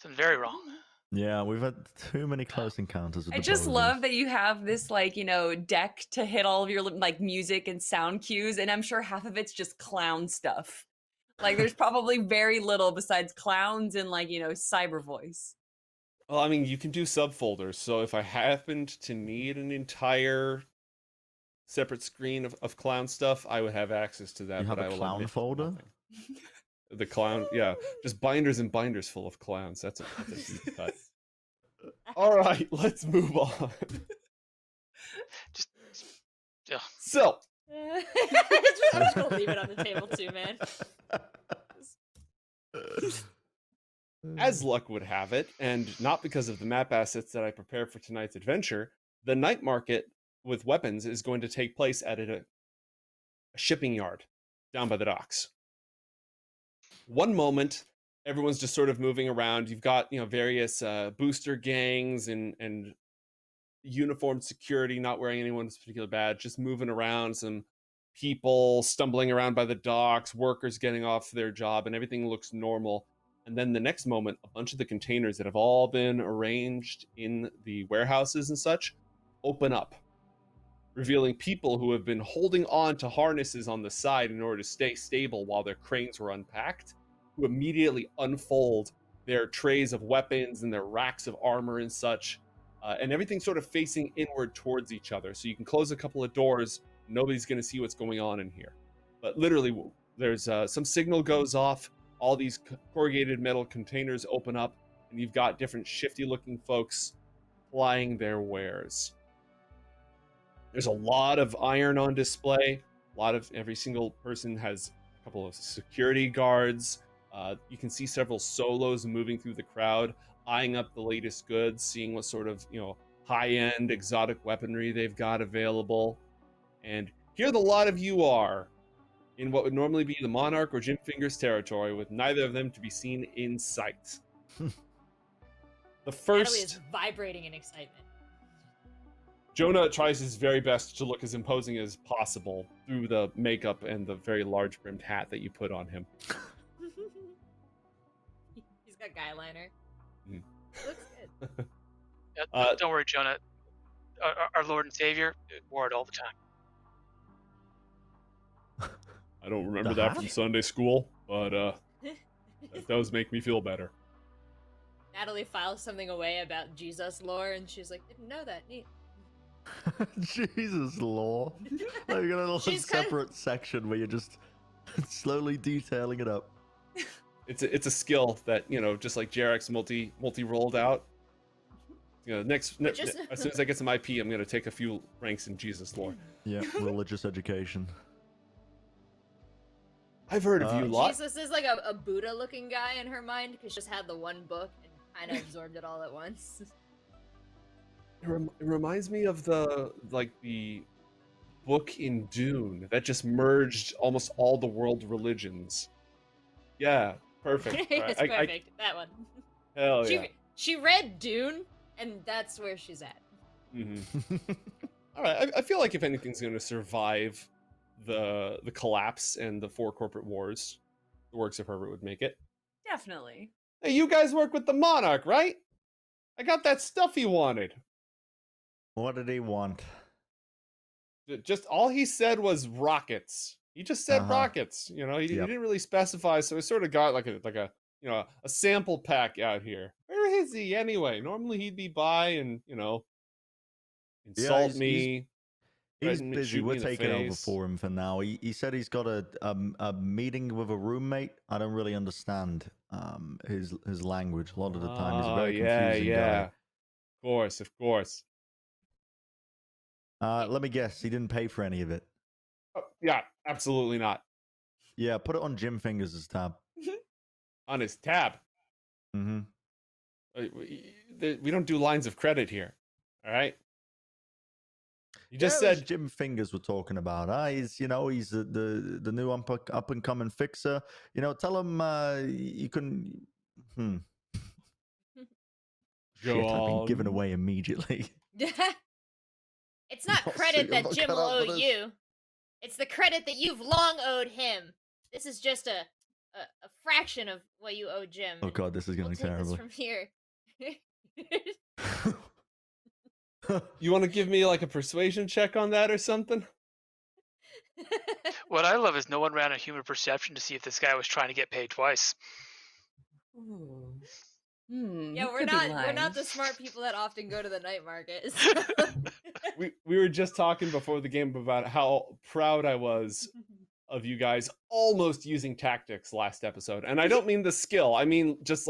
Something very wrong. Yeah, we've had too many close encounters with I the just posers. love that you have this, like, deck to hit all of your, like, music and sound cues, and I'm sure half of it's just clown stuff. Like, there's probably very little besides clowns and, like, cyber voice. Well, I mean, you can do subfolders. So if I happened to need an entire separate screen of clown stuff, I would have access to that. You have but a I will clown admit folder? nothing. The clown, yeah, just binders and binders full of clowns. That's a deep cut. All right, let's move on. Yeah. So, I'm just gonna leave it on the table too, man. as luck would have it, and not because of the map assets that I prepared for tonight's adventure, the night market with weapons is going to take place at a shipping yard down by the docks. One moment, everyone's just sort of moving around. You've got, various booster gangs and uniformed security not wearing anyone's particular badge, just moving around, some people stumbling around by the docks, workers getting off their job, and everything looks normal. And then the next moment, a bunch of the containers that have all been arranged in the warehouses and such open up, revealing people who have been holding on to harnesses on the side in order to stay stable while their cranes were unpacked, who immediately unfold their trays of weapons and their racks of armor and such, and everything sort of facing inward towards each other. So you can close a couple of doors, nobody's going to see what's going on in here. But literally, there's some signal goes off, all these corrugated metal containers open up, and you've got different shifty-looking folks plying their wares. There's a lot of iron on display. Every single person has a couple of security guards. You can see several solos moving through the crowd, eyeing up the latest goods, seeing what sort of, high-end exotic weaponry they've got available. And here the lot of you are, in what would normally be the Monarch or Jim Fingers territory, with neither of them to be seen in sight. The first... Natalie is vibrating in excitement. Jonah tries his very best to look as imposing as possible through the makeup and the very large brimmed hat that you put on him. He's got guy liner. Mm. Looks good. Don't worry, Jonah. Our Lord and Savior wore it all the time. I don't remember that from Sunday school, but that does make me feel better. Natalie files something away about Jesus lore, and she's like, "Didn't know that. Neat." Jesus lore. Like, you got a little separate section where you're just slowly detailing it up. It's a skill that, just like Jerax multi rolled out. As soon as I get some IP, I'm gonna take a few ranks in Jesus lore. Yeah, religious education. I've heard of you a lot. Jesus is like a Buddha-looking guy in her mind because she just had the one book and kind of absorbed it all at once. It reminds me of the book in Dune that just merged almost all the world religions. Yeah, perfect. It's perfect. That one. Hell yeah. She read Dune, and that's where she's at. Mm-hmm. All right. I feel like if anything's going to survive the collapse and the 4 corporate wars, the works of Herbert would make it. Definitely. Hey, you guys work with the Monarch, right? I got that stuff he wanted. What did he want? Just all he said was rockets. He just said rockets. He didn't really specify, so he sort of got like a sample pack out here. Where is he anyway? Normally he'd be by and insult me. He's busy. We're taking over for him for now. He said he's got a meeting with a roommate. I don't really understand his language. A lot of the time, he's a very confusing guy. Of course. Let me guess. He didn't pay for any of it. Yeah, absolutely not. Yeah, put it on Jim Fingers' tab. On his tab. Mm-hmm. We don't do lines of credit here. All right. You just said Jim Fingers we're talking about. He's the new up and coming fixer. Tell him you can. Shit, I've been given away immediately. It's not credit that Jim will owe you. It's the credit that you've long owed him. This is just a fraction of what you owe Jim. Oh god, this is going terribly. From here. You want to give me like a persuasion check on that or something? What I love is no one ran a human perception to see if this guy was trying to get paid twice. Yeah, we're not the smart people that often go to the night market. We were just talking before the game about how proud I was of you guys almost using tactics last episode. And I don't mean the skill. I mean just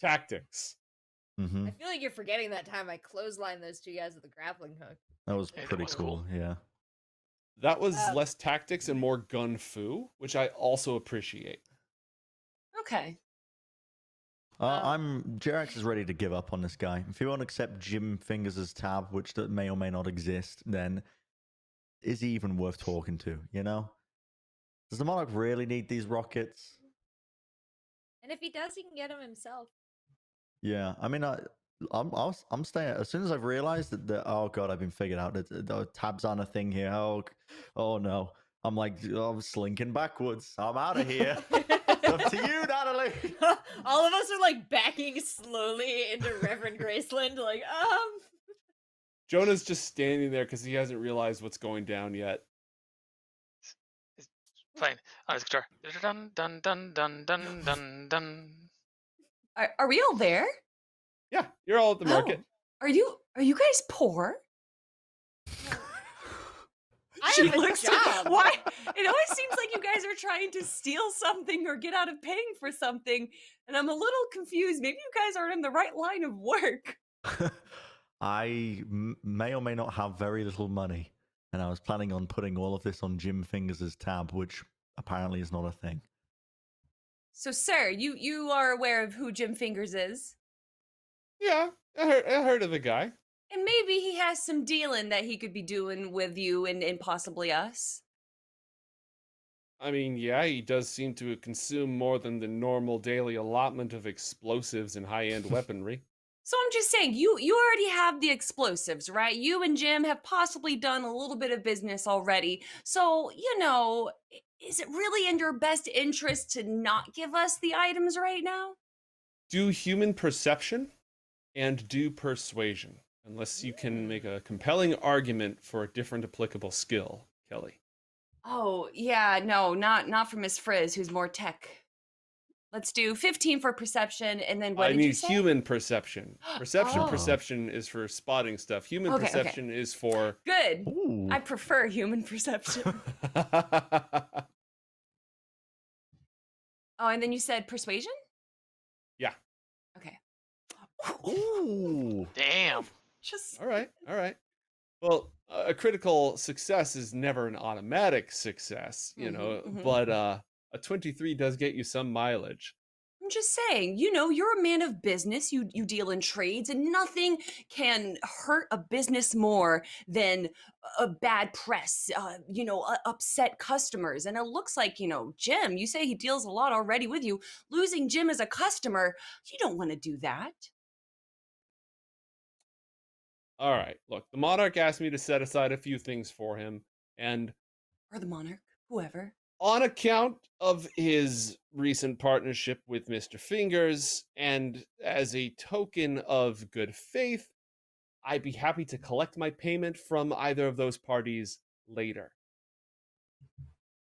tactics. Mm-hmm. I feel like you're forgetting that time I clotheslined those 2 guys with a grappling hook. That was pretty cool. Yeah. That was less tactics and more gun fu, which I also appreciate. Okay. Jerax is ready to give up on this guy. If he won't accept Jim Fingers' tab, which may or may not exist, then is he even worth talking to? Does the Monarch really need these rockets? And if he does, he can get them himself. Yeah, I mean, I'm staying. As soon as I've realized that oh god, I've been figured out that the tabs aren't a thing here. Oh no, I'm slinking backwards. I'm out of here. Up to you, Natalie. All of us are backing slowly into Reverend Graceland, Jonah's just standing there because he hasn't realized what's going down yet. He's playing on his guitar. Dun dun dun dun dun dun dun. Are we all there? Yeah, you're all at the market. Oh. Are you guys poor? I She have a looks job. Why? It always seems like you guys are trying to steal something or get out of paying for something, and I'm a little confused. Maybe you guys aren't in the right line of work. I may or may not have very little money, and I was planning on putting all of this on Jim Fingers' tab, which apparently is not a thing. So, sir, you are aware of who Jim Fingers is? Yeah, I heard of the guy. And maybe he has some dealing that he could be doing with you and possibly us. I mean, yeah, he does seem to consume more than the normal daily allotment of explosives and high-end weaponry. So I'm just saying, you already have the explosives, right? You and Jim have possibly done a little bit of business already. So, is it really in your best interest to not give us the items right now? Do human perception and do persuasion, unless you can make a compelling argument for a different applicable skill, Kelly. Oh, yeah, no, not for Miss Frizz, who's more tech. Let's do 15 for perception, and then what I did you need say? human perception. Oh. Perception is for spotting stuff. Human Okay, perception is for... Good. Ooh. I prefer human perception. Oh, and then you said persuasion? Yeah. Okay. Ooh. Damn. Just All right. Well, a critical success is never an automatic success, but a 23 does get you some mileage. I'm just saying, you're a man of business. You deal in trades, and nothing can hurt a business more than a bad press, upset customers. And it looks like, Jim, you say he deals a lot already with you. Losing Jim as a customer, you don't want to do that. All right. Look, the Monarch asked me to set aside a few things for him, and Or the monarch, whoever. on account of his recent partnership with Mr. Fingers, and as a token of good faith, I'd be happy to collect my payment from either of those parties later.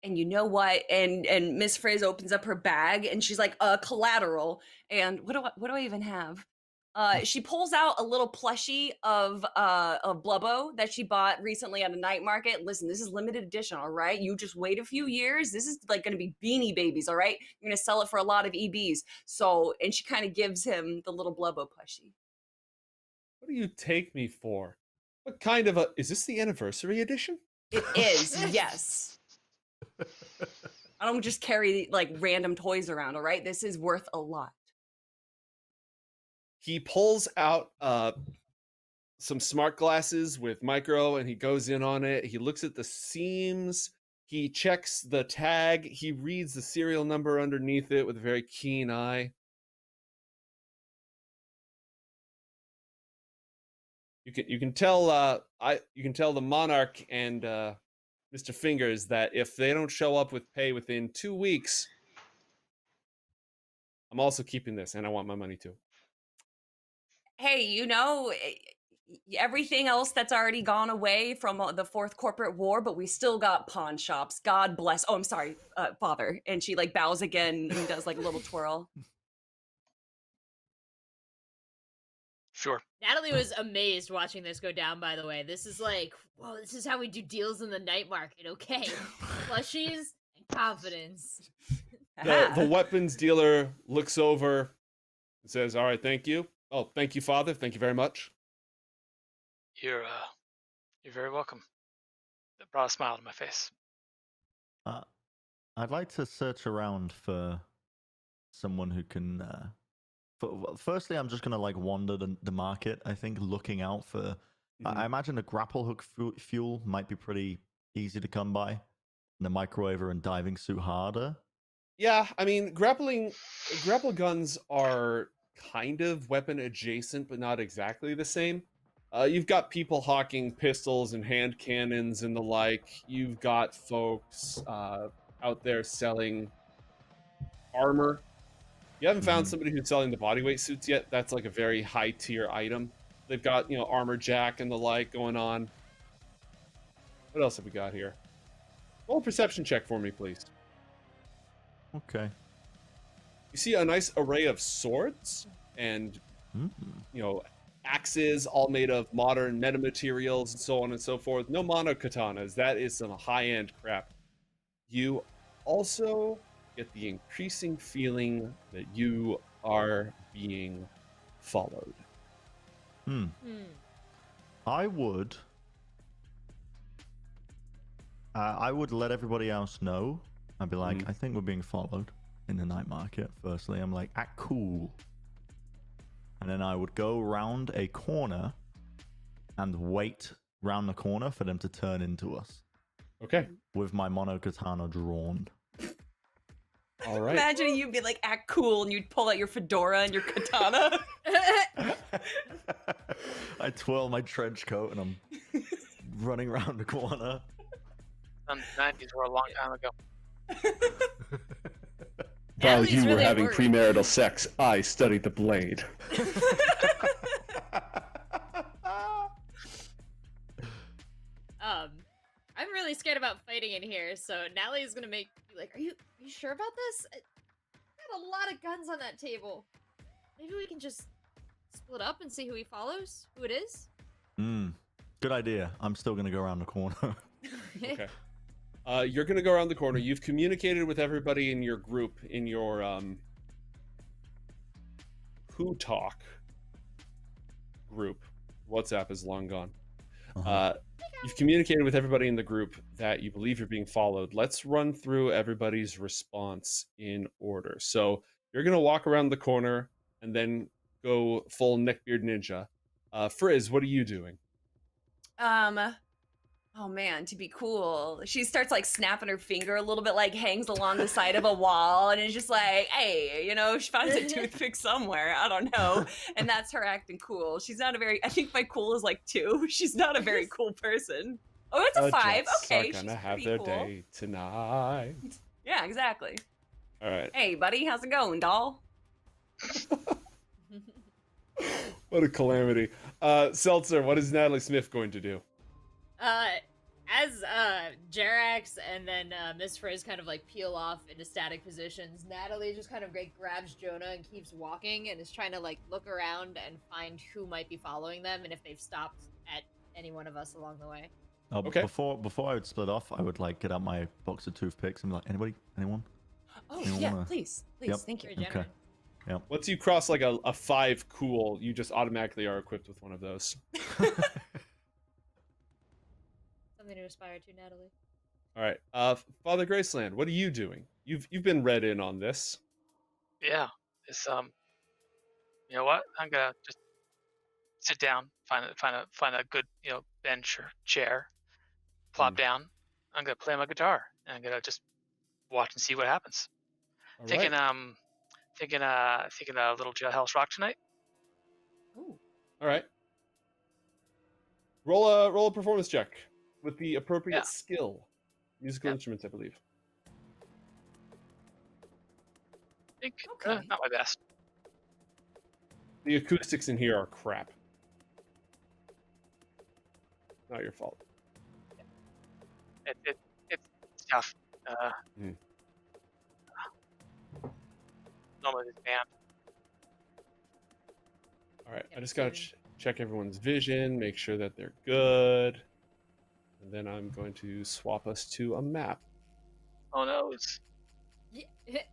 And you know what? And Miss Frizz opens up her bag and she's like, collateral. And what do I even have? She pulls out a little plushie of Blubbo that she bought recently at a night market. Listen, this is limited edition, all right? You just wait a few years. This is like going to be Beanie Babies, all right? You're going to sell it for a lot of EBs. So, and she kind of gives him the little Blubbo plushie. What do you take me for? What kind of is this the anniversary edition? It is, yes. I don't just carry like random toys around, all right? This is worth a lot. He pulls out some smart glasses with micro, and he goes in on it. He looks at the seams. He checks the tag. He reads the serial number underneath it with a very keen eye. You can tell the Monarch and Mr. Fingers that if they don't show up with pay within 2 weeks, I'm also keeping this, and I want my money too. Hey, everything else that's already gone away from the fourth corporate war, but we still got pawn shops. God bless. Oh, I'm sorry, Father. And she like bows again and does like a little twirl. Sure. Natalie was amazed watching this go down, by the way. This is like, whoa, this is how we do deals in the night market, okay? Plushies and confidence. The weapons dealer looks over and says, all right, thank you. Oh, thank you, Father. Thank you very much. You're very welcome. That brought a smile to my face. I'd like to search around for someone who can... Firstly, I'm just going to like wander the market, I think, looking out for... Mm-hmm. I imagine a grapple hook fuel might be pretty easy to come by. And the microwaver and diving suit harder. Yeah, I mean, grapple guns are kind of weapon adjacent, but not exactly the same. You've got people hawking pistols and hand cannons and the like. You've got folks out there selling armor. You haven't found somebody who's selling the bodyweight suits yet. That's like a very high tier item. They've got, armor jack and the like going on. What else have we got here? Roll a perception check for me, please. Okay. You see a nice array of swords and, axes all made of modern metamaterials and so on and so forth. No mono katanas. That is some high-end crap. You also get the increasing feeling that you are being followed. I would let everybody else know. I'd be like, I think we're being followed in the night market. Firstly, I'm like, act cool. And then I would go round a corner and wait round the corner for them to turn into us. Okay. With my monokatana drawn. All right. Imagine you'd be like, act cool, and you'd pull out your fedora and your katana. I twirl my trench coat and I'm running around the corner. The 90s were a long time ago. While Natalie's you were really having worried. premarital sex, I studied the blade. I'm really scared about fighting in here, so Natalie's gonna be like, are you sure about this? I got a lot of guns on that table. Maybe we can just split up and see who he follows, who it is? Good idea. I'm still gonna go around the corner. Okay. You're gonna go around the corner. You've communicated with everybody in your group, in your Who Talk group. WhatsApp is long gone. You've communicated with everybody in the group that you believe you're being followed. Let's run through everybody's response in order. So you're gonna walk around the corner and then go full neckbeard ninja. Frizz, what are you doing? Oh man, to be cool. She starts like snapping her finger a little bit, like hangs along the side of a wall and is just like, hey, she finds a toothpick somewhere. I don't know. And that's her acting cool. She's not I think my cool is like 2. She's not a very cool person. Oh, it's a 5. Jets Okay. are gonna She's have pretty their cool. day tonight. Yeah, exactly. All right. Hey, buddy, how's it going, doll? What a calamity. Seltzer, what is Natalie Smith going to do? As Jerax and then Miss Frizz kind of like peel off into static positions, Natalie just kind of grabs Jonah and keeps walking and is trying to like look around and find who might be following them and if they've stopped at any one of us along the way. Okay. Before I would split off, I would like get out my box of toothpicks and be like, anyone? Oh, Anyone yeah, wanna- please, Yep. thank you. Very Okay. genuine. Once you cross like a 5 cool, you just automatically are equipped with one of those. Something to aspire to, Natalie. All right. Father Graceland, what are you doing? You've been read in on this. Yeah. It's you know what? I'm gonna just sit down, find a good bench or chair, plop down. I'm gonna play my guitar and I'm gonna just watch and see what happens. All Thinking right. thinking a little Jailhouse Rock tonight. Ooh. All right. Roll a performance check with the appropriate Yeah. skill. Musical Yeah. instruments, I believe. I think Okay. not my best. The acoustics in here are crap. Not your fault. It's tough. Normally this band. All right. I Yep, just gotta same. check everyone's vision, make sure that they're good. And then I'm going to swap us to a map. Oh no, it's Yeah, that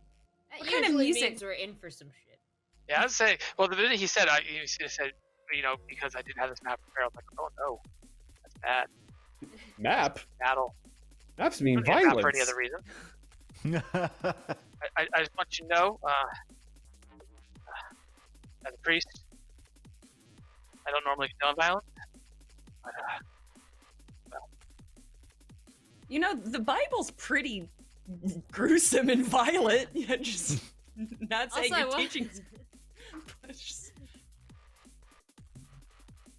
What kind of usually music? means we're in for some shit. yeah. I'd say. Well, the minute he said because I didn't have this map prepared, I was like, oh no, that's bad. Map? Battle. Maps mean I don't need a map violence. for any other reason. I just want you to know, as a priest, I don't normally condone violence. But, The Bible's pretty gruesome and violent. Yeah, just not saying Also, your I teachings.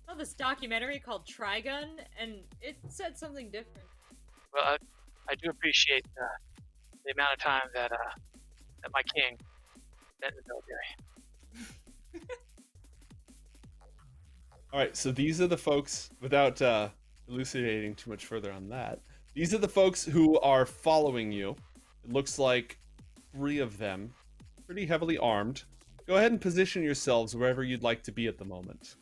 saw this documentary called Trigun, and it said something different. well, I do appreciate the amount of time that my king spent in the military. All right, so these are the folks, without elucidating too much further on that, these are the folks who are following you. It looks like 3 of them, pretty heavily armed. Go ahead and position yourselves wherever you'd like to be at the moment.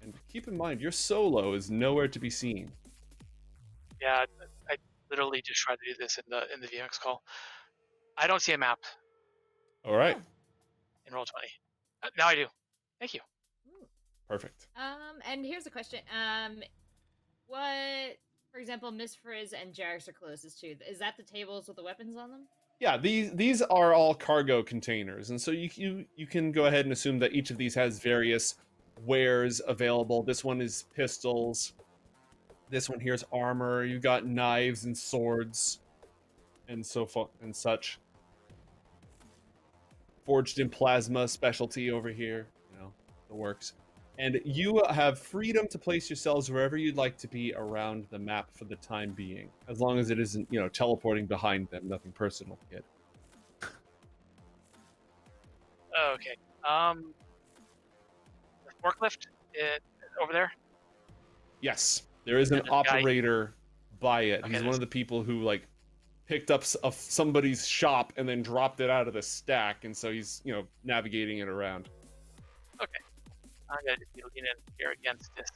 And keep in mind, your solo is nowhere to be seen. Yeah, I literally just tried to do this in the VX call. I don't see a map All right, in Roll20. Now I do. Thank you. perfect. And here's a question. What, for example, Miss Frizz and Jerax are closest to? Is that the tables with the weapons on them? Yeah, these are all cargo containers, and so you can go ahead and assume that each of these has various wares available. This one is pistols. This one here is armor. You've got knives and swords, and and such. Forged in plasma specialty over here. You know, the works. And you have freedom to place yourselves wherever you'd like to be around the map for the time being, as long as it isn't, you know, teleporting behind them. Nothing personal, kid. Okay. The forklift over there. Yes, there is an And the guy- operator by it. Okay, He's one there's- of the people who like picked up somebody's shop and then dropped it out of the stack, and so he's, you know, navigating it around. Okay. I'm gonna just lean in here against this.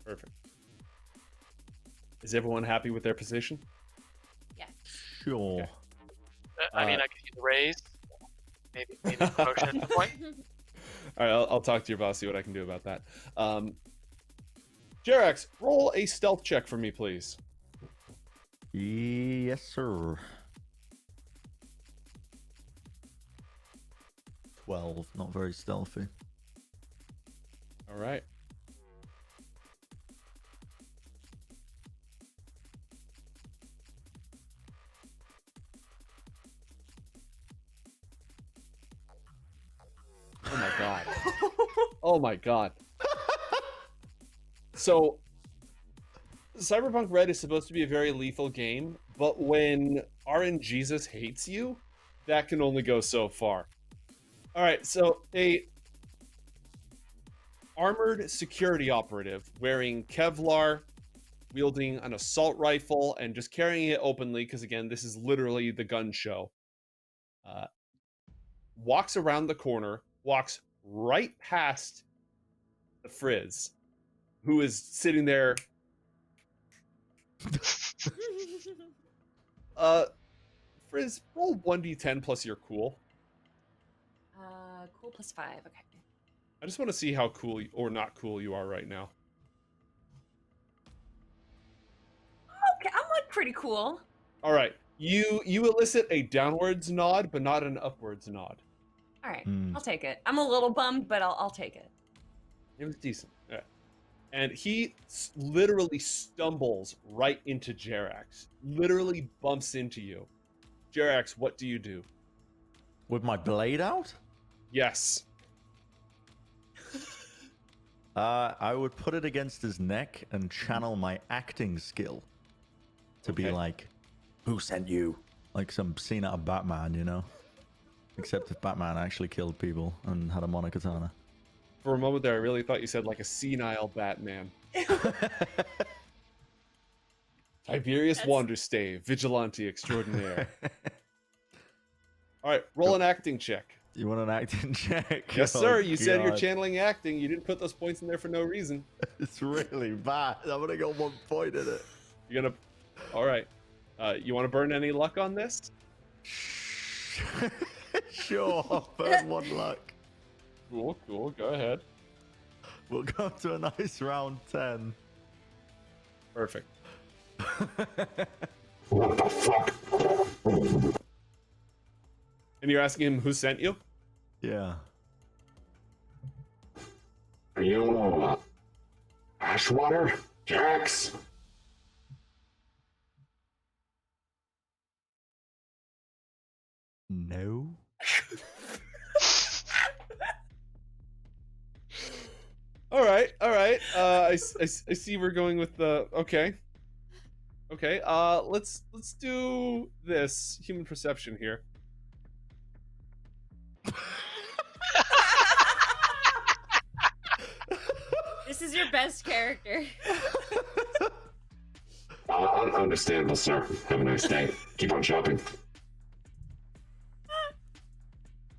Perfect. Is everyone happy with their position? Sure. Okay. I mean, I could use a raise. Maybe promotion at some point. All right, I'll talk to your boss, see what I can do about that. Jerax, roll a stealth check for me, please. Yes, sir. 12. Not very stealthy. All right. Oh my god. Oh my god. So, Cyberpunk Red is supposed to be a very lethal game, but when RNGesus hates you, that can only go so far. All right, so a armored security operative wearing Kevlar, wielding an assault rifle, and just carrying it openly, because again, this is literally the gun show, walks around the corner, walks right past the Frizz, who is sitting there. Frizz, roll 1d10 plus your cool. Cool +5. Okay. I just want to see how cool or not cool you are right now. Okay, I'm like pretty cool. All right, you elicit a downwards nod, but not an upwards nod. All right, I'll take it. I'm a little bummed, but I'll take it. It was decent. Yeah. And he literally stumbles right into Jerax. Literally bumps into you. Jerax, what do you do? With my blade out? Yes. I would put it against his neck and channel my acting skill to be Okay. like, who sent you? Like some scene out of Batman, you know? Except if Batman actually killed people and had a monokatana. For a moment there, I really thought you said like a senile Batman. Tiberius Wanderstave, vigilante extraordinaire. All right, roll an acting check. You want an acting check? Yes, Oh, sir. You said you're God. channeling acting. You didn't put those points in there for no reason. It's really bad. I'm gonna go 1 point in it. You're gonna. All right. You want to burn any luck on this? Sure, burn 1 luck. Cool, cool. Go ahead. We'll go to a nice round 10. Perfect. What the fuck? And you're asking him who sent you? Yeah. Are you, Ashwater? Jerax? No. All right, all right. I see we're going with the okay. Okay. Let's do this human perception here. This is your best character. Understandable, sir. Have a nice day. Keep on shopping.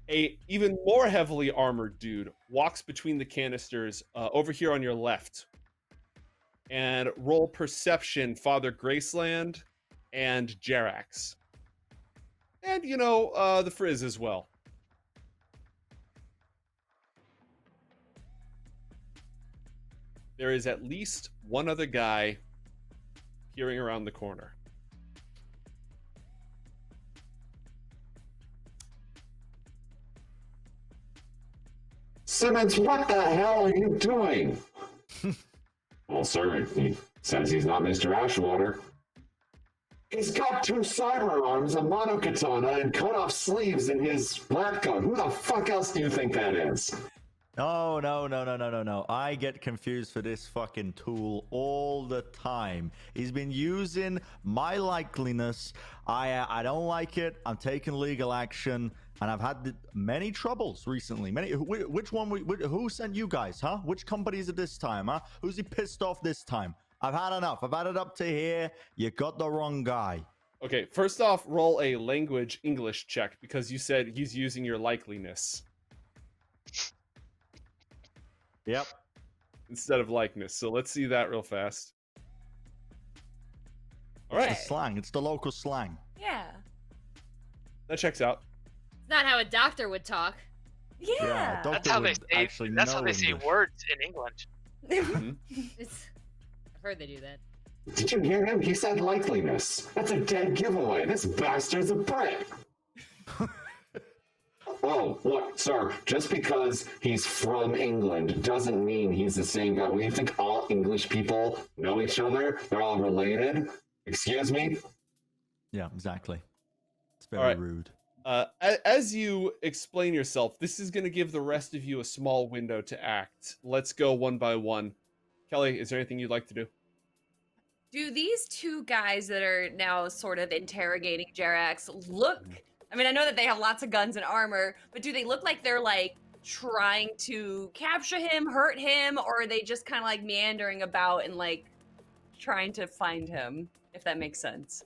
A even more heavily armored dude walks between the canisters over here on your left. And roll perception, Father Graceland and Jerax. And, the Frizz as well. There is at least one other guy peering around the corner. Simmons, what the hell are you doing? Well, sir, he says he's not Mr. Ashwater. He's got 2 cyber arms, a monokatana, and cut-off sleeves in his lab coat. Who the fuck else do you think that is? No. I get confused for this fucking tool all the time. He's been using my likeliness. I don't like it. I'm taking legal action. And I've had many troubles recently. Which one? Who sent you guys, huh? Which company is it this time, huh? Who's he pissed off this time? I've had enough. I've had it up to here. You got the wrong guy. Okay, first off, roll a language English check because you said he's using your likeliness. Yep. Instead of likeness. So let's see that real fast. All right. It's slang. It's the local slang. Yeah. That checks out. It's not how a doctor would talk. Yeah. That's how they say words in England. I've heard they do that. Did you hear him? He said likeliness. That's a dead giveaway. This bastard's a prick. Oh, look, sir, just because he's from England doesn't mean he's the same guy. We think all English people know each other. They're all related. Excuse me? Yeah, exactly. It's very rude. As you explain yourself, this is going to give the rest of you a small window to act. Let's go one by one. Kelly, is there anything you'd like to do? Do these 2 guys that are now sort of interrogating Jerax look... I mean, I know that they have lots of guns and armor, but do they look like they're, like, trying to capture him, hurt him, or are they just kind of, like, meandering about and, like, trying to find him, if that makes sense?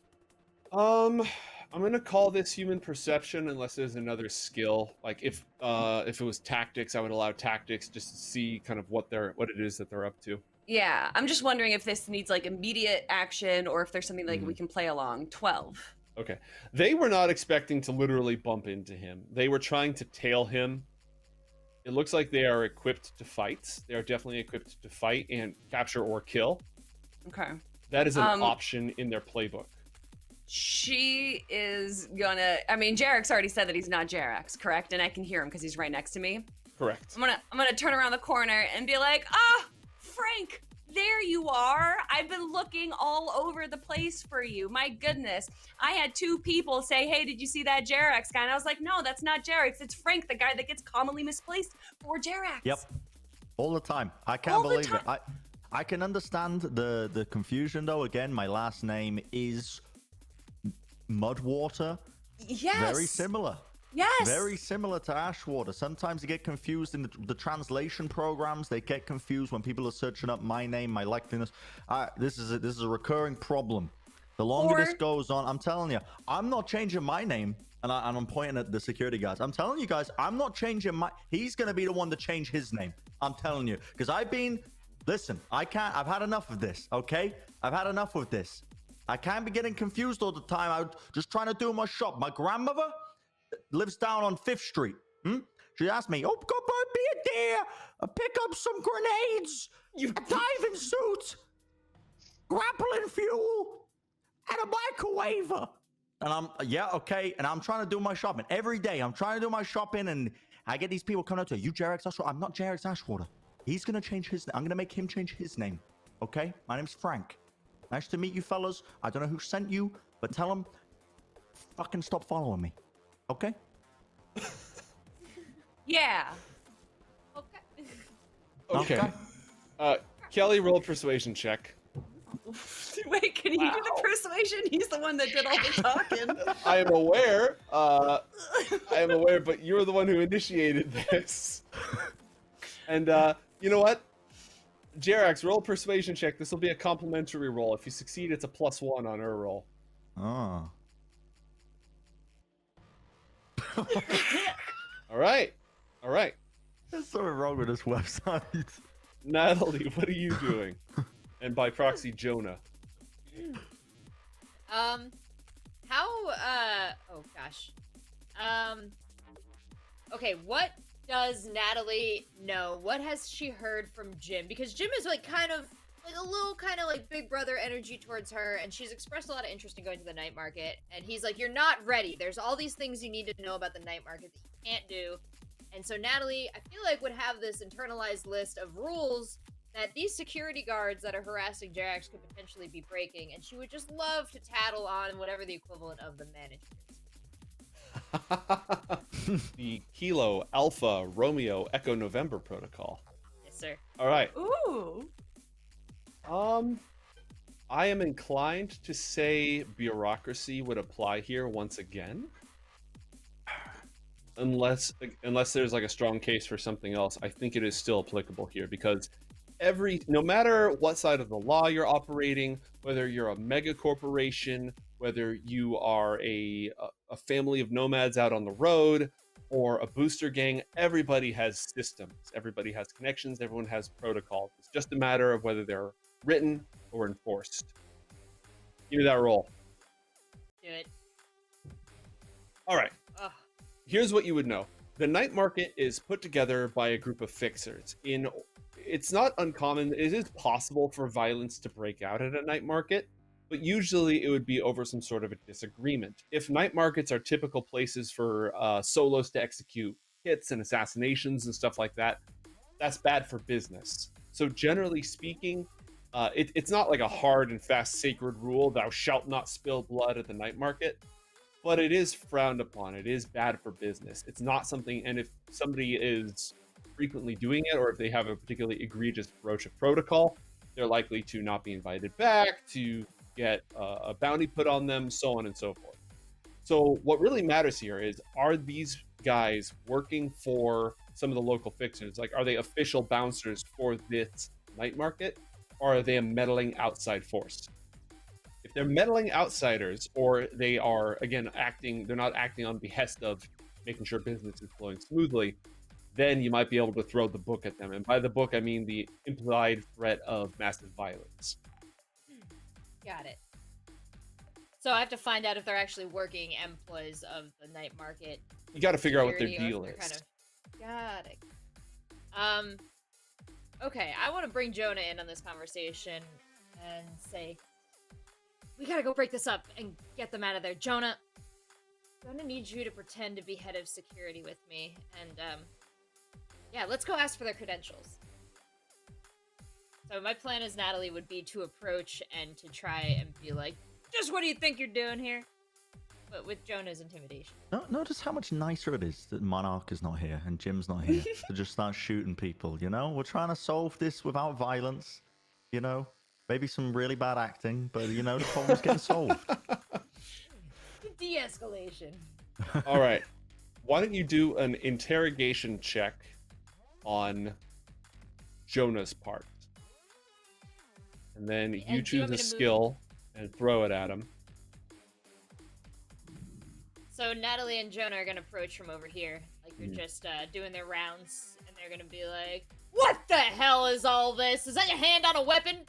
I'm gonna call this human perception unless there's another skill. Like if it was tactics, I would allow tactics just to see kind of what it is that they're up to. Yeah, I'm just wondering if this needs like immediate action or if there's something like we can play along. 12. Okay. They were not expecting to literally bump into him. They were trying to tail him. It looks like they are equipped to fight. They are definitely equipped to fight and capture or kill. Okay. That is an option in their playbook. She is gonna. I mean, Jerax already said that he's not Jerax, correct? And I can hear him because he's right next to me. Correct. I'm gonna turn around the corner and be like, "Ah, Frank, there you are. I've been looking all over the place for you. My goodness, I had 2 people say, "Hey, did you see that Jerax guy?" And I was like, "No, that's not Jerax. It's Frank, the guy that gets commonly misplaced for Jerax." Yep. All the time. I can't believe it. I can understand the confusion though. Again, my last name is Mudwater. Yes. Very similar. Yes. Very similar to Ashwater. Sometimes they get confused in the translation programs. They get confused when people are searching up my name, my likeliness. This is a recurring problem. The longer this goes on, I'm telling you, I'm not changing my name. And I'm pointing at the security guys. I'm telling you guys, I'm not changing my... He's going to be the one to change his name. I'm telling you. Because Listen, I've had enough of this, okay? I've had enough of this. I can't be getting confused all the time. I'm just trying to do my shop. My grandmother lives down on 5th Street. She asked me, "Oh, go be a deer, pick up some grenades, a diving suit, grappling fuel, and a microwaver." And okay. And I'm trying to do my shopping every day. I'm trying to do my shopping, and I get these people coming up to you Jerax Ashwater. I'm not Jerax Ashwater. He's gonna change his. I'm gonna make him change his name. Okay, my name's Frank. Nice to meet you, fellas. I don't know who sent you, but tell them fucking stop following me. Okay? Yeah. Okay. Kelly, roll a persuasion check. Wait, can you do the persuasion? He's the one that did all the talking. I am aware, but you're the one who initiated this. And you know what? Jerax, roll a persuasion check. This will be a complimentary roll. If you succeed, it's a +1 on her roll. Oh. All right. There's something wrong with this website. Natalie, what are you doing? And by proxy, Jonah. Oh gosh. Okay, what does Natalie know? What has she heard from Jim? Because Jim is like kind of like big brother energy towards her, and she's expressed a lot of interest in going to the night market, and he's like, you're not ready. There's all these things you need to know about the night market that you can't do. And so Natalie, I feel like, would have this internalized list of rules that these security guards that are harassing Jerax could potentially be breaking, and she would just love to tattle on whatever the equivalent of the manager is. The Kilo Alpha Romeo Echo November protocol. Yes, sir. All right. Ooh. I am inclined to say bureaucracy would apply here once again. Unless there's like a strong case for something else, I think it is still applicable here because no matter what side of the law you're operating, whether you're a mega corporation, whether you are a family of nomads out on the road, or a booster gang, everybody has systems, everybody has connections, everyone has protocols. It's just a matter of whether they're written or enforced. Give me that roll. Do it. All right. Ugh. Here's what you would know. The night market is put together by a group of fixers. It's not uncommon. It is possible for violence to break out at a night market, but usually it would be over some sort of a disagreement. If night markets are typical places for solos to execute hits and assassinations and stuff like that, that's bad for business. So generally speaking, it's not like a hard and fast sacred rule, thou shalt not spill blood at the night market, but it is frowned upon. It is bad for business. It's not something, and if somebody is frequently doing it, or if they have a particularly egregious breach of protocol, they're likely to not be invited back, to get a bounty put on them, so on and so forth. So what really matters here is, are these guys working for some of the local fixers? Like, are they official bouncers for this night market, or are they a meddling outside force? If they're meddling outsiders, or they are, again, they're not acting on behest of making sure business is flowing smoothly, then you might be able to throw the book at them. And by the book, I mean the implied threat of massive violence. Got it. So I have to find out if they're actually working employees of the night market. You got to figure out what their security, deal or is. if they're Got it. Okay, I want to bring Jonah in on this conversation and say, we gotta go break this up and get them out of there. Jonah needs you to pretend to be head of security with me, and yeah, let's go ask for their credentials. So my plan as Natalie would be to approach and to try and be like, just what do you think you're doing here? But with Jonah's intimidation. Notice how much nicer it is that Monarch is not here and Jim's not here to just start shooting people, you know? We're trying to solve this without violence, you know? Maybe some really bad acting, but, you know, the problem's getting solved. De-escalation. All right. Why don't you do an interrogation check on Jonah's part? And then you do you choose want a me to skill and throw it at him. So Natalie and Jonah are gonna approach from over here, like they're just doing their rounds, and they're gonna be like, "What the hell is all this? Is that your hand on a weapon?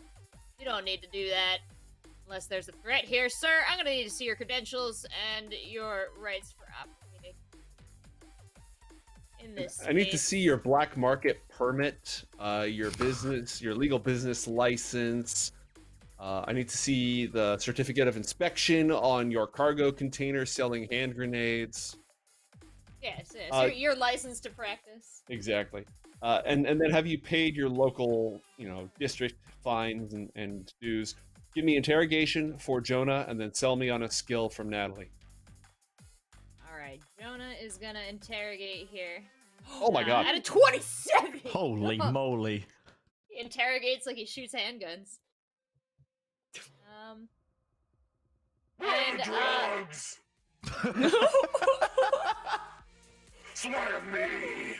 You don't need to do that unless there's a threat here, sir. I'm gonna need to see your credentials and your rights for operating in this I need to space." see your black market permit, your legal business license. I need to see the certificate of inspection on your cargo container selling hand grenades. Yes, your license to practice. Exactly. And then have you paid your local, district fines and dues? Give me interrogation for Jonah, and then sell me on a skill from Natalie. All right, Jonah is gonna interrogate here. Oh my god. At a 27! Holy moly. He interrogates like he shoots handguns. And, Drugs! Swear me!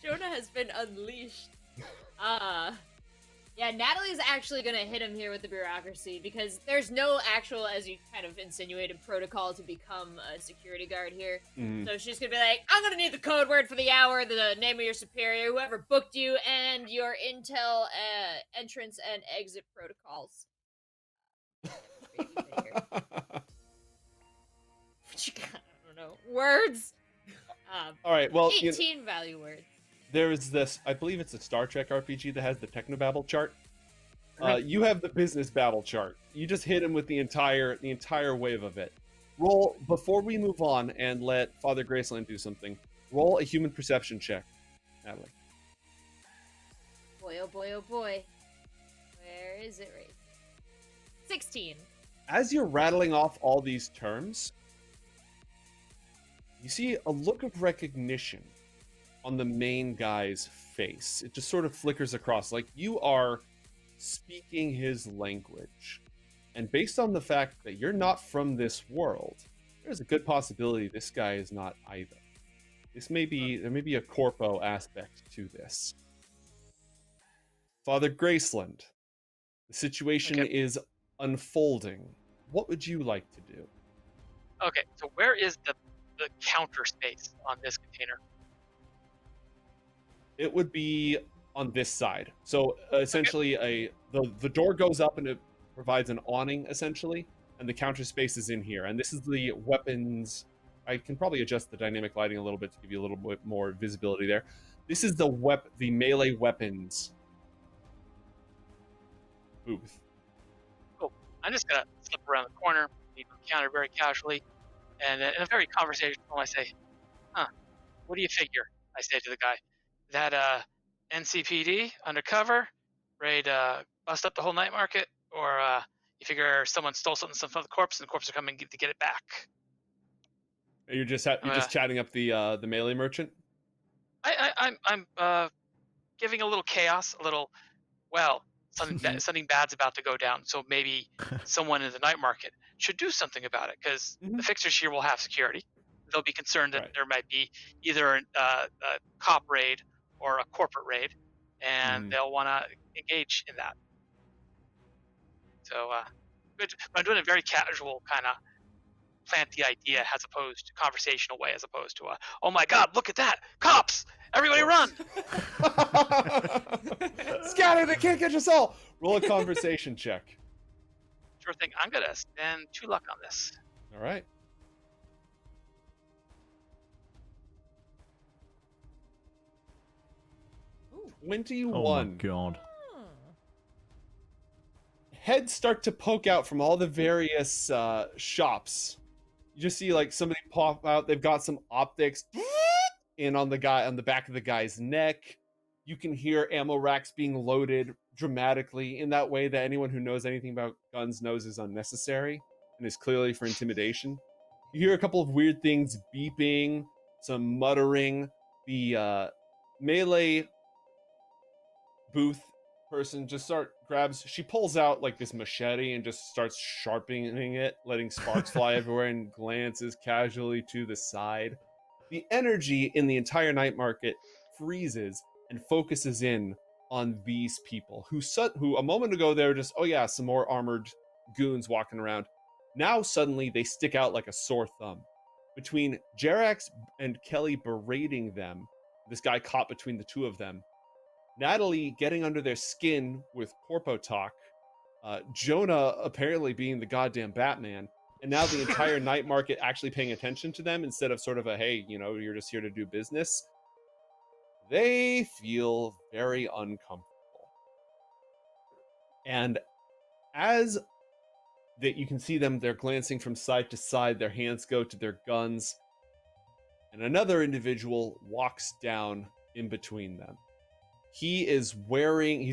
Jonah has been unleashed. Yeah, Natalie's actually gonna hit him here with the bureaucracy because there's no actual, as you kind of insinuated, protocol to become a security guard here. So she's gonna be like, I'm gonna need the code word for the hour, the name of your superior, whoever booked you, and your intel entrance and exit protocols. What you got? I don't know. Words? All right, well, 18 value words. There is this, I believe it's a Star Trek RPG that has the Technobabble chart. You have the business babble chart. You just hit him with the entire wave of it. Roll, before we move on and let Father Graceland do something, roll a human perception check, Natalie. Boy, oh boy, oh boy. Where is it right? 16. As you're rattling off all these terms, you see a look of recognition on the main guy's face. It just sort of flickers across, like you are speaking his language. And based on the fact that you're not from this world, there's a good possibility this guy is not either. There may be a corpo aspect to this. Father Graceland, the situation is unfolding. What would you like to do? Okay, so where is the counter space on this container? It would be on this side. So essentially, the door goes up and it provides an awning essentially, and the counter space is in here. And this is the weapons. I can probably adjust the dynamic lighting a little bit to give you a little bit more visibility there. This is the melee weapons booth. Cool. I'm just gonna slip around the corner, leave the counter very casually, and in a very conversational, I say, what do you figure? I say to the guy. That NCPD undercover, ready to bust up the whole night market, or you figure someone stole something from the corpse and the corpse are coming to get it back? You're just chatting up the melee merchant. I'm giving a little chaos, a little something bad's about to go down, so maybe someone in the night market should do something about it because the fixers here will have security. They'll be concerned that there might be either a cop raid or a corporate raid, and they'll want to engage in that. So, but I'm doing a very casual kind of plant the idea as opposed to conversational way, as opposed to oh my god, look at that, cops! Everybody run! Scatter! They can't catch us all. Roll a conversation check. Sure thing. I'm gonna spend 2 luck on this. All right. Ooh. 21. Oh my god. Heads start to poke out from all the various shops. You just see like somebody pop out. They've got some optics in on the back of the guy's neck. You can hear ammo racks being loaded dramatically in that way that anyone who knows anything about guns knows is unnecessary and is clearly for intimidation. You hear a couple of weird things beeping, some muttering. The melee booth person just she pulls out like this machete and just starts sharpening it, letting sparks fly everywhere, and glances casually to the side. The energy in the entire night market freezes and focuses in on these people who a moment ago they were just, oh yeah, some more armored goons walking around. Now suddenly they stick out like a sore thumb. Between Jerax and Kelly berating them, this guy caught between the two of them, Natalie getting under their skin with corpo talk, Jonah apparently being the goddamn Batman, and now the entire night market actually paying attention to them instead of sort of a, hey, you're just here to do business. They feel very uncomfortable. And as that you can see them, they're glancing from side to side, their hands go to their guns, and another individual walks down in between them. He's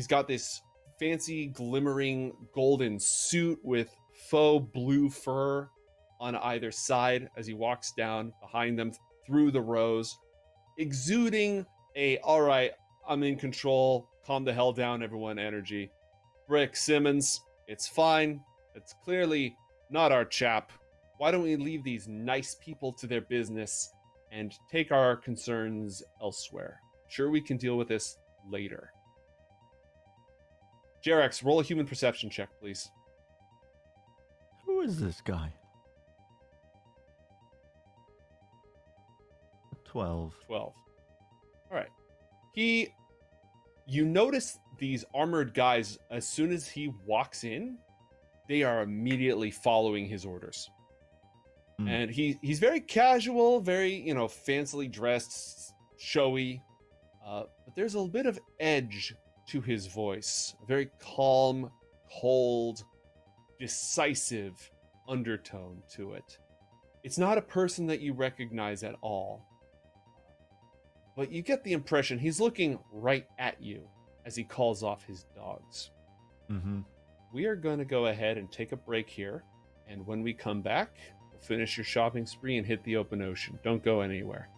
got this fancy glimmering golden suit with faux blue fur on either side as he walks down behind them through the rows, exuding all right, I'm in control, calm the hell down everyone energy. Brick Simmons, it's fine. It's clearly not our chap. Why don't we leave these nice people to their business and take our concerns elsewhere? Sure, we can deal with this later. Jerax, roll a human perception check, please. Who is this guy? 12. 12. All right. You notice these armored guys, as soon as he walks in, they are immediately following his orders. And he's very casual, very, fancily dressed, showy. But there's a bit of edge to his voice. A very calm, cold, decisive undertone to it. It's not a person that you recognize at all. But you get the impression he's looking right at you as he calls off his dogs. Mm-hmm. We are going to go ahead and take a break here. And when we come back, we'll finish your shopping spree and hit the open ocean. Don't go anywhere.